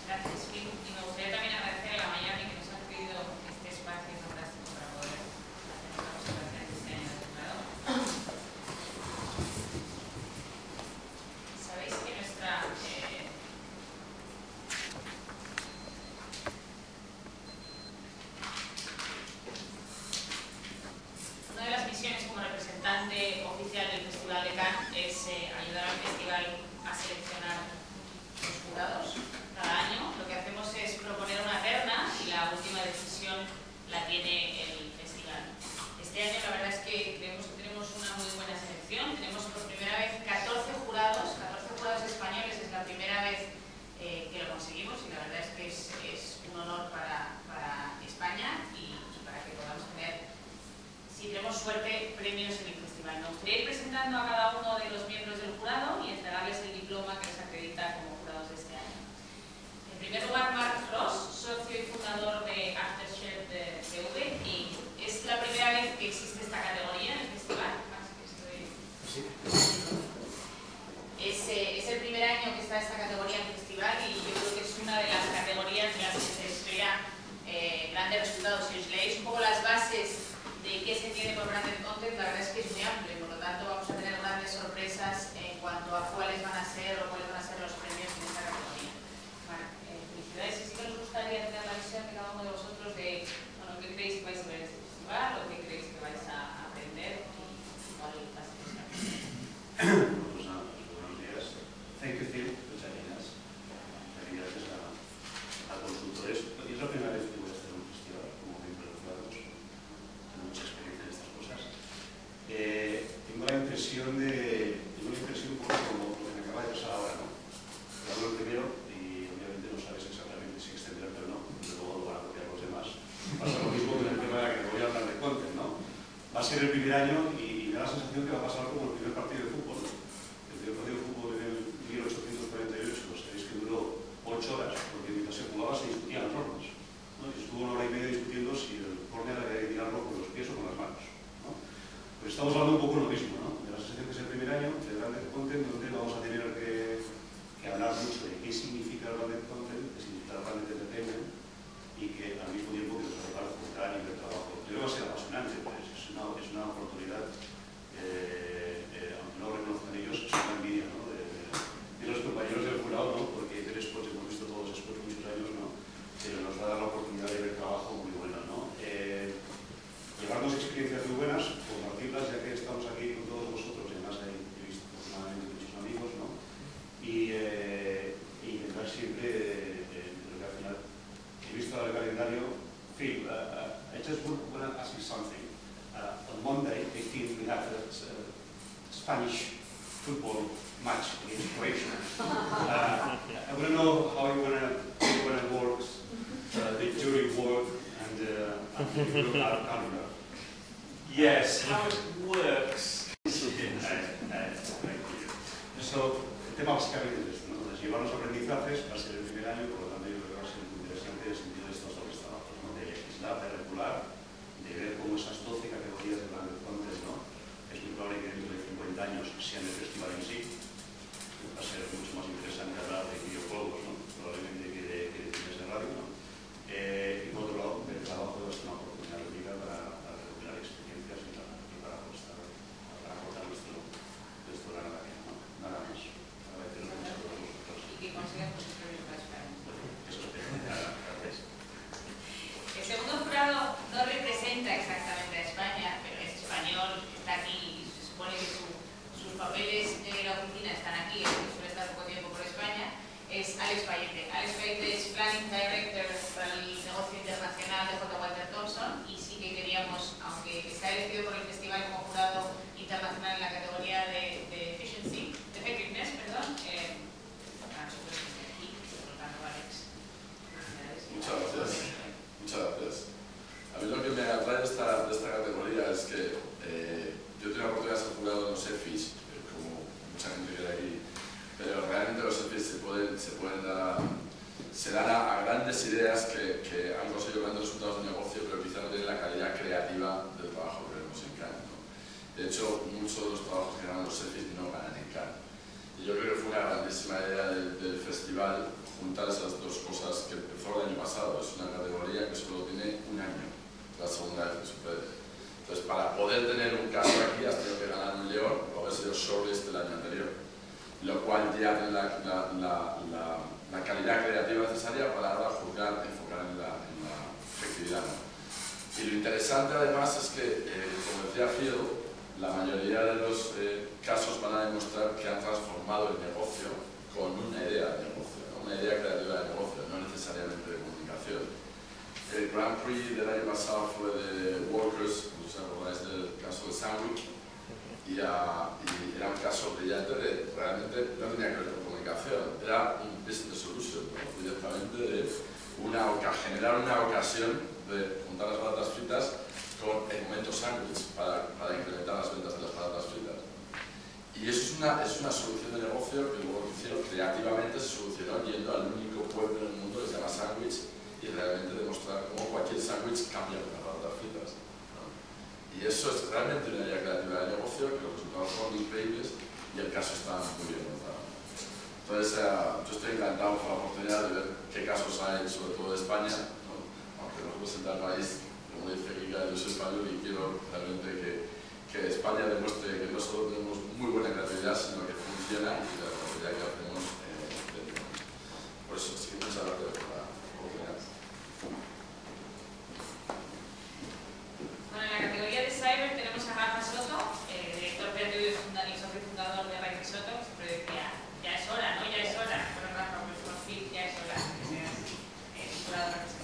Gracias, Phil. Y me gustaría también agradecer a la Miami que nos ha pedido este espacio fantástico para poder hacer esta presentación este año de jurado. Sabéis que nuestra es ayudar al festival a seleccionar los jurados cada año. Lo que hacemos es proponer una terna y la última decisión la tiene el festival. Este año la verdad es que creemos que tenemos una muy buena selección. Tenemos por primera vez 14 jurados españoles, es la primera vez que lo conseguimos y la verdad es que es un honor para España y para que podamos tener, si tenemos suerte, premios en el festival. Me gustaría ir presentando a cada uno de los miembros del jurado y entregarles el diploma que les acredita como jurados de este año. En primer lugar, Marc Ross, socio y fundador de Aftershave de CV, y es la primera vez que existe esta categoría en el festival. Es el primer año que está esta categoría en el festival y yo creo que es una de las categorías en las que se espera grandes resultados. Si os leéis un poco las bases de qué se entiende por branded content, la verdad es que es muy amplio, por lo tanto vamos a tener grandes sorpresas en cuanto a cuáles van a ser o cuáles van a ser los premios en esta categoría. Bueno, felicidades, y sí que nos gustaría tener la visión de cada uno de vosotros de bueno, qué creéis que vais a ver en este festival o qué creéis que vais a aprender y cuál va a ser esa. Thank you, Phil, muchas gracias. Gracias a consultores. Y es la primera vez que voy a hacer un festival como miembro de jurados. Tengo mucha experiencia en estas cosas. Tengo la impresión un poco como lo que me acaba de pasar ahora, ¿no? Te hablo el primero y obviamente no sabes exactamente si extenderte o no, pero luego lo van a copiar los demás. Pasa lo mismo con el tema de la que te voy a hablar de content, ¿no? Va a ser el primer año y me da la sensación que va a pasar como el primer partido de fútbol, ¿no? El primer partido de fútbol en el 1848, sabéis que duró 8 horas, porque mientras se jugaba se discutían las normas, ¿no? Y estuvo 1 hora y media discutiendo si el córner había que tirarlo con los pies o con las manos, ¿no? Pues estamos hablando un poco de lo mismo, ¿no? De la sensación que es el primer año de branded content, donde vamos a tener que hablar mucho de qué significa el branded content, qué significa el branded entertainment, y que al mismo tiempo que nos va a llevar a juntar a nivel de trabajo. Yo creo que va a ser apasionante, pues es una oportunidad, aunque no lo reconozcan ellos, es una envidia, ¿no? De los compañeros del jurado, ¿no? Porque de spots hemos visto todos después de muchos años, ¿no? Pero nos va a dar la oportunidad de ver trabajo muy bueno, ¿no? Llevarnos experiencias muy buenas, compartirlas, ya que estamos aquí con todos vosotros, y además he visto afortunadamente muchos amigos, ¿no? Y intentar siempre, lo que al final he visto el calendario. Phil, I just want to ask you something. On Monday, 18th, we have a Spanish football match against Croatia. I want to know how you want to work, the jury work, and the calendar. Yes, how it works. So, el tema básicamente es esto, ¿no? Entonces, llevar los aprendizajes va a ser el primer año, por lo tanto yo creo que va a ser muy interesante en el sentido de estos dobles trabajos, ¿no? De legislar, de regular, de ver cómo esas 12 categorías de branded content, ¿no? Es muy probable que dentro de 50 años sean el festival en sí. Va a ser mucho más interesante hablar de videojuegos, ¿no? Probablemente que de cines de radio, ¿no? Y por otro lado, el trabajo va a ser una oportunidad única para recopilar experiencias y para aportar nuestro grano de arena, ¿no? Nada más. Agradeceros mucho a todos vosotros. Y que consigan muchos premios para España. Eso espero. Gracias. El segundo jurado no representa exactamente a España, pero es español, está aquí y se supone que sus papeles de la oficina están aquí, suele estar poco tiempo por España, es Alex Vallete. Alex Vallete es Planning Director para el negocio internacional de J. Walter Thompson y sí que queríamos, aunque está elegido por el festival como jurado internacional en la categoría de effectiveness, perdón, para nosotros estar aquí, por lo tanto, Alex. Muchas gracias. Muchas gracias. A mí lo que me atrae de esta categoría es que yo tengo la oportunidad de ser jurado en los EFIs, como mucha gente quiere aquí, pero realmente los EFIs se dan a grandes ideas que han conseguido grandes resultados de negocio, pero quizá no tienen la calidad creativa del trabajo que vemos en Cannes, ¿no? De hecho, muchos de los trabajos que ganan los EFIs no ganan en Cannes. Y yo creo que fue una grandísima idea del festival juntar esas dos cosas que empezó el año pasado. Es una categoría que solo tiene un año, la segunda vez que sucede. Entonces, para poder tener un caso aquí, has tenido que ganar un león o haber sido shortlist del año anterior, lo cual ya tiene la calidad creativa necesaria para ahora juzgar, enfocar en la efectividad, ¿no? Y lo interesante además es que, como decía Phil, la mayoría de los casos van a demostrar que han transformado el negocio con una idea de negocio, ¿no? Una idea creativa de negocio, no necesariamente de comunicación. El Grand Prix del año pasado fue de Workers, no sé si acordáis del caso de Sandwich, y era un caso brillante de, realmente no tenía que ver con comunicación, era un business solution, ¿no? Directamente de generar una ocasión de juntar las patatas fritas con el momento sándwich para incrementar las ventas de las patatas fritas. Y eso es una solución de negocio que luego hicieron creativamente, se solucionó yendo al único pueblo en el mundo que se llama sándwich y realmente demostrar cómo cualquier sándwich cambia con las patatas fritas, ¿no? Y eso es realmente una idea creativa de negocio que los resultados son increíbles y el caso está muy bien montado. Entonces, yo estoy encantado por la oportunidad de ver qué casos hay, sobre todo de España, ¿no? Aunque no representa el país, como dice Kika, yo soy español y quiero realmente que España demuestre que no solo tenemos muy buena creatividad, sino que funciona y la creatividad que hacemos por eso, sí, muchas gracias por la oportunidad. Bueno, en la categoría de Cyber tenemos a Rafa Soto, director creativo y socio fundador de Rafa Soto, que siempre decía, ya es hora, ¿no? Ya es hora. Bueno, Rafa, pues por fin, ya es hora que seas jurado representante.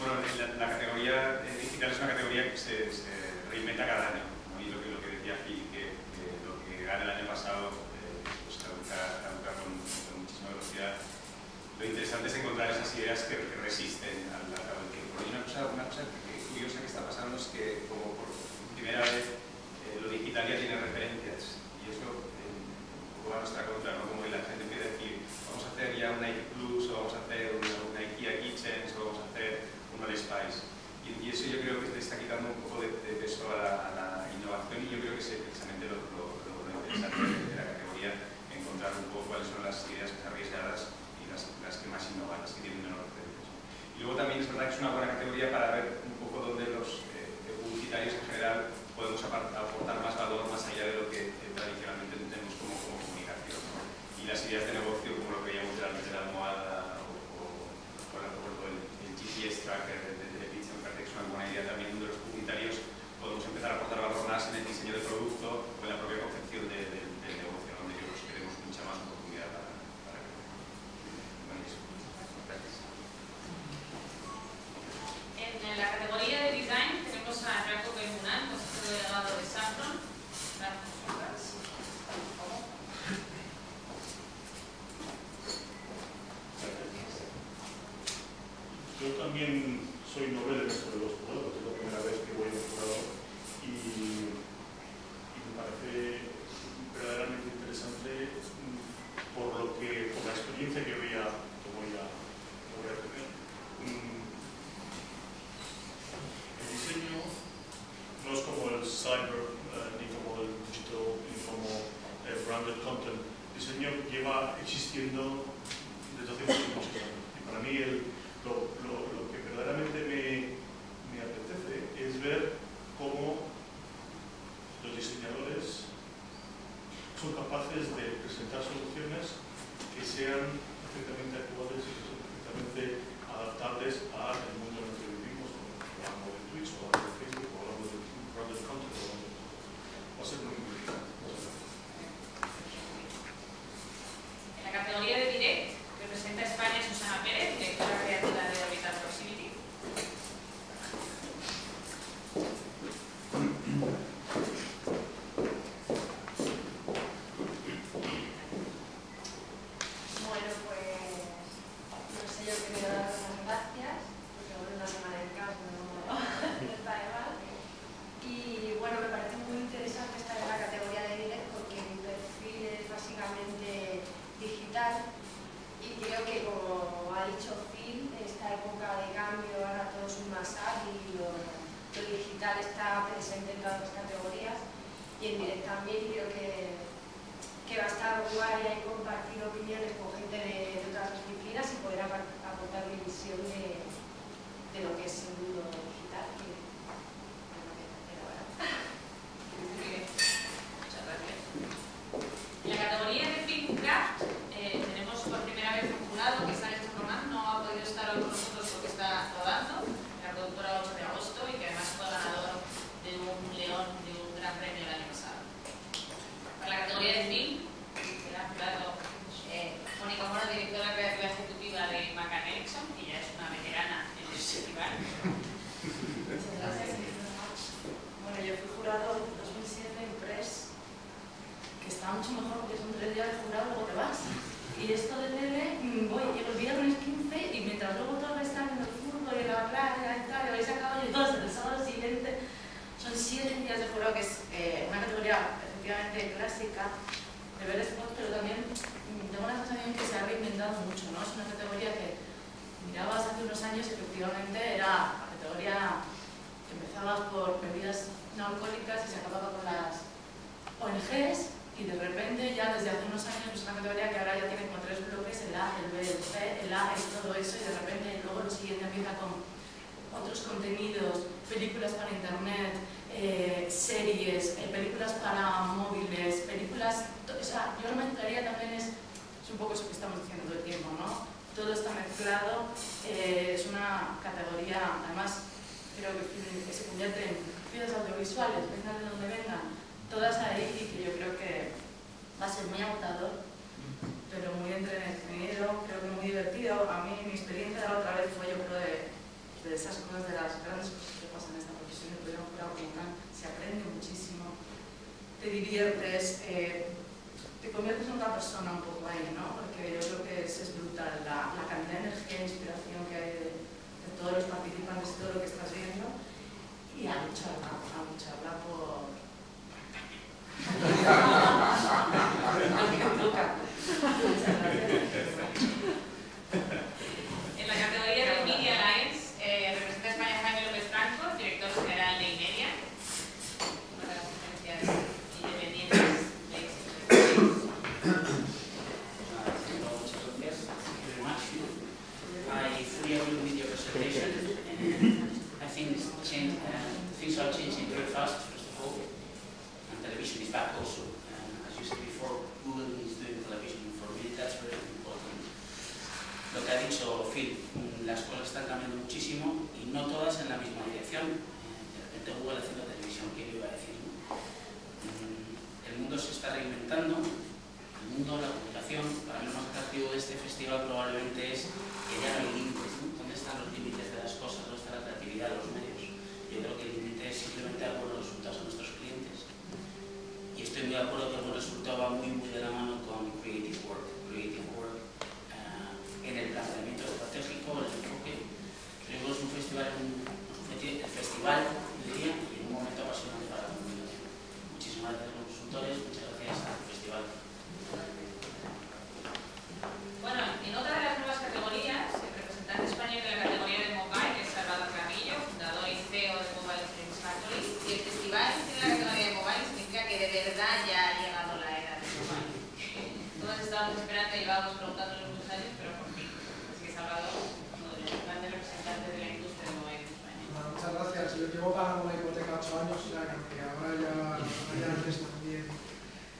Bueno, la categoría digital es una categoría que se reinventa cada año, ¿no? Y lo que decía Phil, que lo que gana el año pasado pues caduca con muchísima velocidad. Lo interesante es encontrar esas ideas que resisten al cabo del tiempo. Y una cosa curiosa que está pasando es que, como por primera vez, lo digital ya tiene referencias. Y eso un poco va a nuestra contra, ¿no? Como que la gente empieza a decir, vamos a hacer ya un Nike Plus, o vamos a hacer una IKEA Kitchens, o vamos a hacer un All Spice. Y eso yo creo que le está quitando un poco de peso a la innovación, y yo creo que es precisamente lo interesante de la categoría, encontrar un poco cuáles son las ideas más arriesgadas y las que más innovan, las que tienen menor referencias. Y luego también es verdad que es una buena categoría para ver un poco dónde los publicitarios en general podemos aportar más valor más allá de lo que tradicionalmente entendemos como comunicación, ¿no? Y las ideas de negocio, como lo que veíamos de la almohada o el GPS tracker de pizza, me parece que es una buena idea también, donde los publicitarios podemos empezar a aportar valor más en el diseño del producto o en la propia concepción del negocio, donde yo creo que tenemos mucha más oportunidad para crecer. Bueno, eso. Gracias. En la categoría de design tenemos a Jacob Munán, consejero delegado de Safron. Yo también soy novel en esto de los jurados, es la primera vez que voy a un jurado y me parece verdaderamente interesante por la experiencia que voy a tener. El diseño no es como el cyber, ni como el digital, ni como el branded content. El diseño lleva existiendo desde hace muchos años. Y para mí lo que verdaderamente me apetece es ver cómo los diseñadores son capaces de presentar soluciones que sean perfectamente actuales y que sean perfectamente adaptables al mundo en el que vivimos, hablando de Twitch, o hablando de Facebook, o hablando de branded content, va a ser muy importante. En la categoría de Direct, que representa a España Susana Pérez, directora creativa de Orbital Proximity. Bueno, pues no sé yo primero dar las gracias, porque bueno, una semana en casa no está de mal. Y bueno, me parece muy interesante estar en la categoría de Direct porque mi perfil es básicamente digital. Y creo que, como ha dicho Phil, esta época de cambio, ahora todo es más ágil, lo digital está presente en todas las categorías y en Direct también. Creo que va a estar guay ahí compartir opiniones con gente de otras disciplinas y poder aportar mi visión de lo que es el mundo digital. Que es lo que hacer ahora. Muy bien. Muchas gracias. En la categoría de Film Craft tenemos por primera unos años efectivamente era la categoría que empezaba por bebidas no alcohólicas y se acababa con las ONGs, y de repente ya desde hace unos años es una categoría que ahora ya tiene como 3 bloques: el A, el B, el C. El A es todo eso, y de repente luego lo siguiente empieza con otros contenidos, películas para internet, series, películas para móviles, películas... O sea, yo lo mezclaría también, es un poco eso que estamos diciendo todo el tiempo, ¿no? Todo está mezclado, es una categoría, además creo que se convierte en piezas audiovisuales, vengan de donde vengan, todas ahí, y que yo creo que va a ser muy agotador, pero muy entretenido, creo que muy divertido. A mí mi experiencia de la otra vez fue, yo creo, de esas cosas, de las grandes cosas que pasan en esta profesión, de poder jurar como tal. Se aprende muchísimo, te diviertes, te conviertes en otra persona un poco ahí, ¿no? Porque yo creo que es brutal la cantidad de energía e inspiración que hay de todos los participantes y todo lo que estás viendo, y a lucharla por... En la categoría de Media Alliance representa a España Jaime López Franco, director general de IMEDIA, una de las agencias independientes de éxito. I fully agree with your presentation, and I think things are changing very fast, first of all, and television is back also. As you said before, Google is doing television. For me, that's very important. Lo que ha dicho Phil, las cosas están cambiando muchísimo y no todas en la misma dirección. De repente Google haciendo televisión, ¿qué le iba a decir? El mundo se está reinventando, el mundo, la comunicación. Para mí lo más atractivo de este festival probablemente es que ya no hay límites, ¿no? ¿Dónde están los límites de las cosas? ¿Dónde está la creatividad de los medios? Yo creo que el límite es simplemente dar buenos resultados a nuestros clientes. Y estoy muy de acuerdo que el buen resultado va muy de la mano con creative work en el planteamiento estratégico, el enfoque. Creo que es un festival, el festival, diría, y en un momento apasionante para la comunidad. Muchísimas gracias a los consultores, muchas gracias al festival. Bueno, en otra de las nuevas categorías, el representante español de la categoría de Mobile es Salvador Carrillo, fundador y CEO de Mobile Games Factory. Y el festival tiene la categoría de Mobile, significa que de verdad ya ha llegado la era del mobile. Todos estábamos esperando, llevábamos preguntándolo muchos años, pero por fin. Así que Salvador, uno de los grandes representantes de la industria de mobile en España. Muchas gracias. Yo llevo pagando una hipoteca 8 años, o sea que ahora ya antes también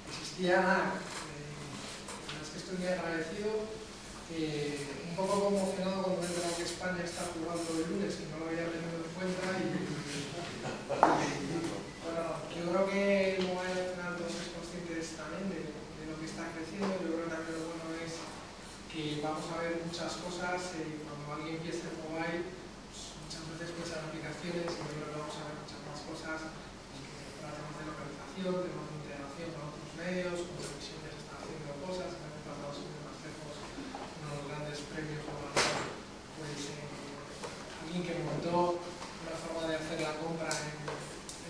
existía nada. Estoy muy agradecido, un poco conmocionado cuando me he enterado que España está jugando el lunes y no lo había tenido en cuenta, bueno, yo creo que el mobile al final todos sois conscientes también de lo que está creciendo. Yo creo que también lo bueno es que vamos a ver muchas cosas, cuando alguien empieza en mobile, pues, muchas veces piensa en aplicaciones, y yo creo que vamos a ver muchas más cosas para temas de localización, temas de integración con otros medios, con televisión ya se están haciendo cosas. Unos grandes premios como pues alguien que montó una forma de hacer la compra en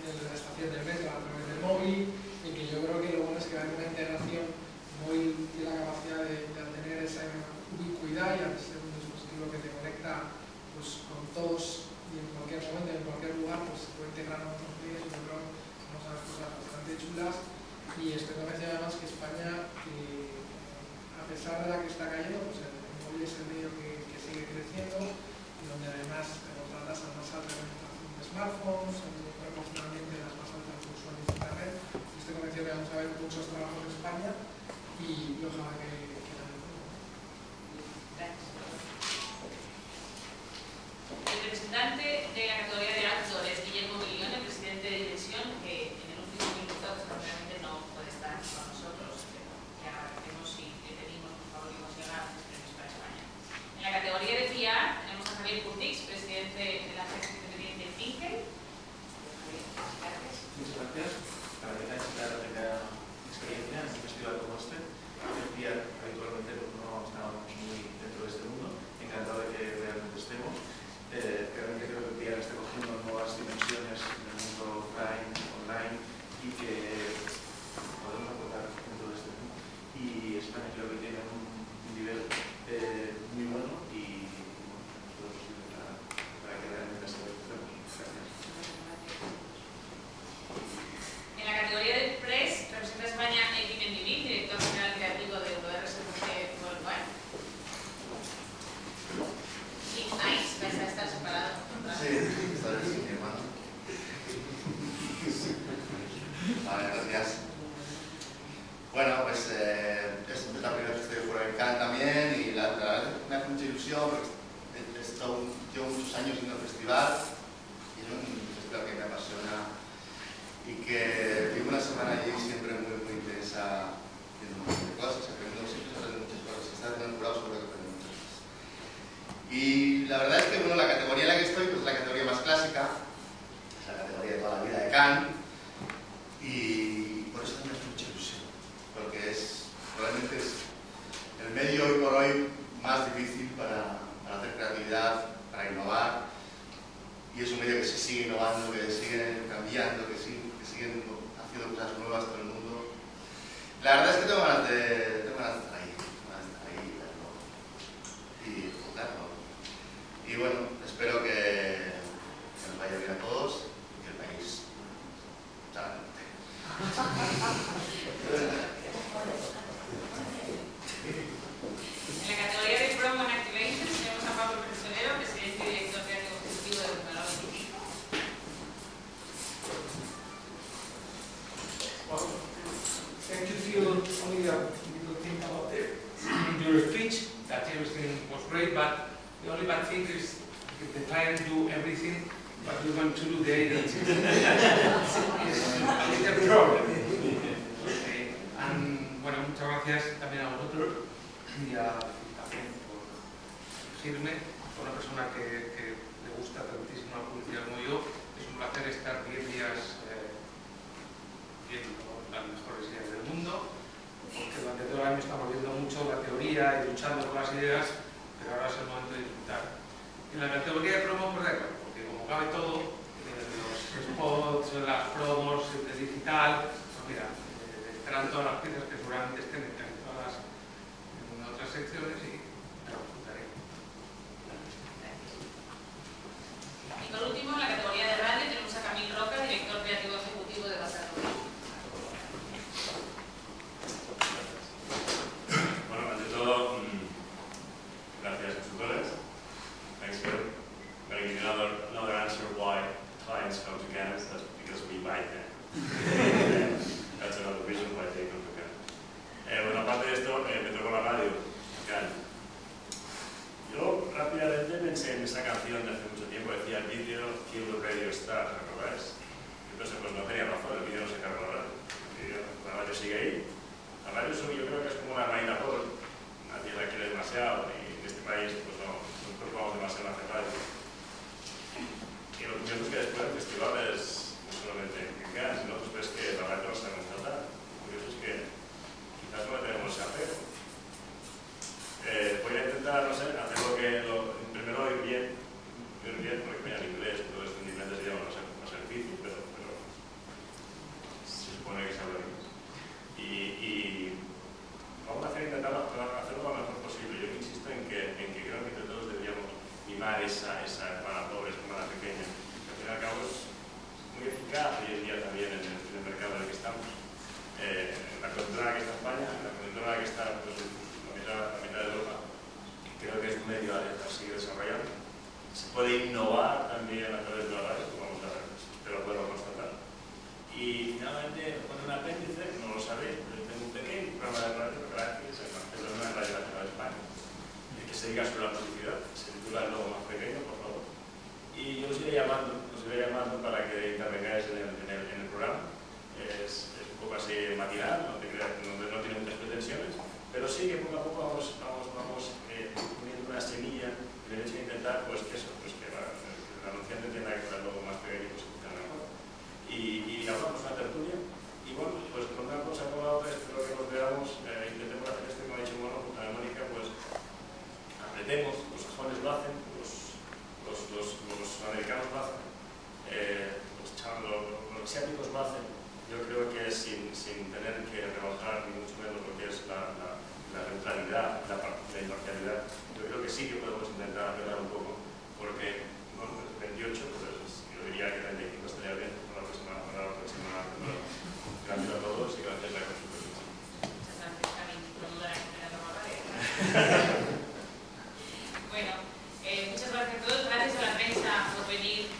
la estación del metro a través del móvil, y que yo creo que lo bueno es que va a haber una integración. El móvil tiene la capacidad de tener esa ubicuidad y al ser un dispositivo que te conecta pues, con todos y en cualquier momento, en cualquier lugar, pues se puede integrar en otros medios. Yo creo que vamos a ver cosas bastante chulas, y estoy convencido además que España, a pesar de la que está cayendo, pues el móvil es el medio que sigue creciendo, y donde además tenemos la tasa más alta de penetración de smartphones, proporcionalmente las más altas de usuarios de internet. Estoy convencido que vamos a ver muchos trabajos en España, y ojalá que El representante de la categoría de actor es Guillermo Milión, el presidente de dirección, que en el último minuto realmente no puede estar con nosotros, pero le agradecemos y le pedimos por favor que nos llegue a los premios para España. En la categoría de PR tenemos a Javier Curtix, presidente de la agencia independiente Finkel. Muchas gracias. Para mí es una primera experiencia en un festival como este. El PR habitualmente no estábamos muy dentro de este mundo. Encantado de que realmente estemos. Realmente creo que el PR está cogiendo llevo muchos años yendo al festival, y es un festival que me apasiona y que vivo una semana allí siempre muy intensa, viendo un montón de cosas, aprendiendo, siempre se aprende muchas cosas. Si estás haciendo el jurado seguro que aprendes muchas cosas. Y la verdad es que bueno, la categoría en la que estoy pues, es la categoría más clásica, es la categoría de toda la vida de Cannes, y por eso me hace mucha ilusión, porque probablemente es el medio hoy por hoy más difícil para hacer creatividad, para innovar, y es un medio que se sigue innovando, que sigue cambiando, que siguen haciendo cosas nuevas todo el mundo. La verdad es que tengo ganas de estar ahí, verlo y disfrutarlo. Y bueno, espero que nos vaya bien a todos y que el país salga adelante. En la categoría de Promo and Activations tenemos a Pablo Prisionero, presidente y director creativo ejecutivo de Grupo Consultores. Well, thank you, Phil. Only a little thing about your speech, that everything was great, but the only bad thing is if the client do everything, but you're going to do the editing. It's a little problem. Okay. And, bueno, muchas gracias también a vosotros y a también por elegirme, por una persona que le gusta tantísimo la publicidad como yo. Es un placer estar 10 días viendo las mejores ideas del mundo, porque durante todo el año estamos viendo mucho la teoría y luchando por las ideas, pero ahora es el momento de disfrutar. En la categoría de promo, pues da igual, porque como cabe todo, los spots, las promos, el digital, pues mira, estarán todas las piezas que seguramente estén encajadas en otras secciones y me lo disfrutaré. Y por último, en la categoría de radio tenemos a Camil Roca, director creativo ejecutivo de presentaron. Bueno, ante todo, gracias consultores. Thanks for giving another answer why clients come to Cannes. That's because we buy them. That's another reason why they come to Cannes. Bueno, aparte de esto, me tocó la radio, Cannes. Yo rápidamente pensé en esa canción de hace mucho tiempo, decía el vídeo Kill the Radio Star, ¿recordáis? Entonces, pues no tenía razón, el vídeo no se cargó la radio. La radio sigue ahí. La radio yo creo que es como una reina pobre, nadie la quiere demasiado y en este país pues no preocupamos demasiado en hacer radio. Y lo curioso es que después del festival es no solamente en Cannes, sino después que la radio no se nos trata. Lo curioso es que quizás no le tenemos que hacer. Voy a intentar, no sé, hacer primero oír bien, porque me el inglés, todo esto en diferentes idiomas no es difícil, pero se supone que se habla inglés. Y vamos a intentar hacerlo lo mejor posible. Yo insisto en que creo que entre todos deberíamos mimar esa hermana pobre, esa hermana pequeña, que al fin y al cabo es muy eficaz hoy en día también en el mercado en el que estamos. La coyuntura en la que está España, la coyuntura en la que está pues, la mitad de Europa, creo que es un medio a seguir desarrollando. Se puede innovar también a través de la radio, vamos a ver, espero poderlo constatar. Y finalmente, con un apéndice, no lo sabéis, pero tengo un pequeño programa de radio, gracias, en la Radio Nacional de España, que se dedica sobre la publicidad, se titula El Logo Más Pequeño, por favor. Y yo os iré llamando para que intervengáis en el programa. Es un poco así matinal, no tiene muchas pretensiones, pero sí que poco a poco vamos poniendo una semilla en el hecho de intentar, pues que el anunciante entienda que con el logo más pequeño pues funciona mejor. Y hablamos una tertulia, y bueno, pues con una cosa como la otra, espero que nos veamos, intentemos hacer esto que me ha dicho Mónica, pues apretemos, los sajones lo hacen, los americanos lo hacen, los asiáticos lo hacen. Yo creo que sin tener que rebajar ni mucho menos lo que es la neutralidad, la imparcialidad, yo creo que sí que podemos intentar apelar un poco, porque bueno, 28, pues yo diría que 35 estaría bien para la próxima. Gracias a todos y gracias a la consultoría. Muchas gracias, Camil. No dudaré en tener la palabra. Bueno, muchas gracias a todos. Gracias a la prensa por venir.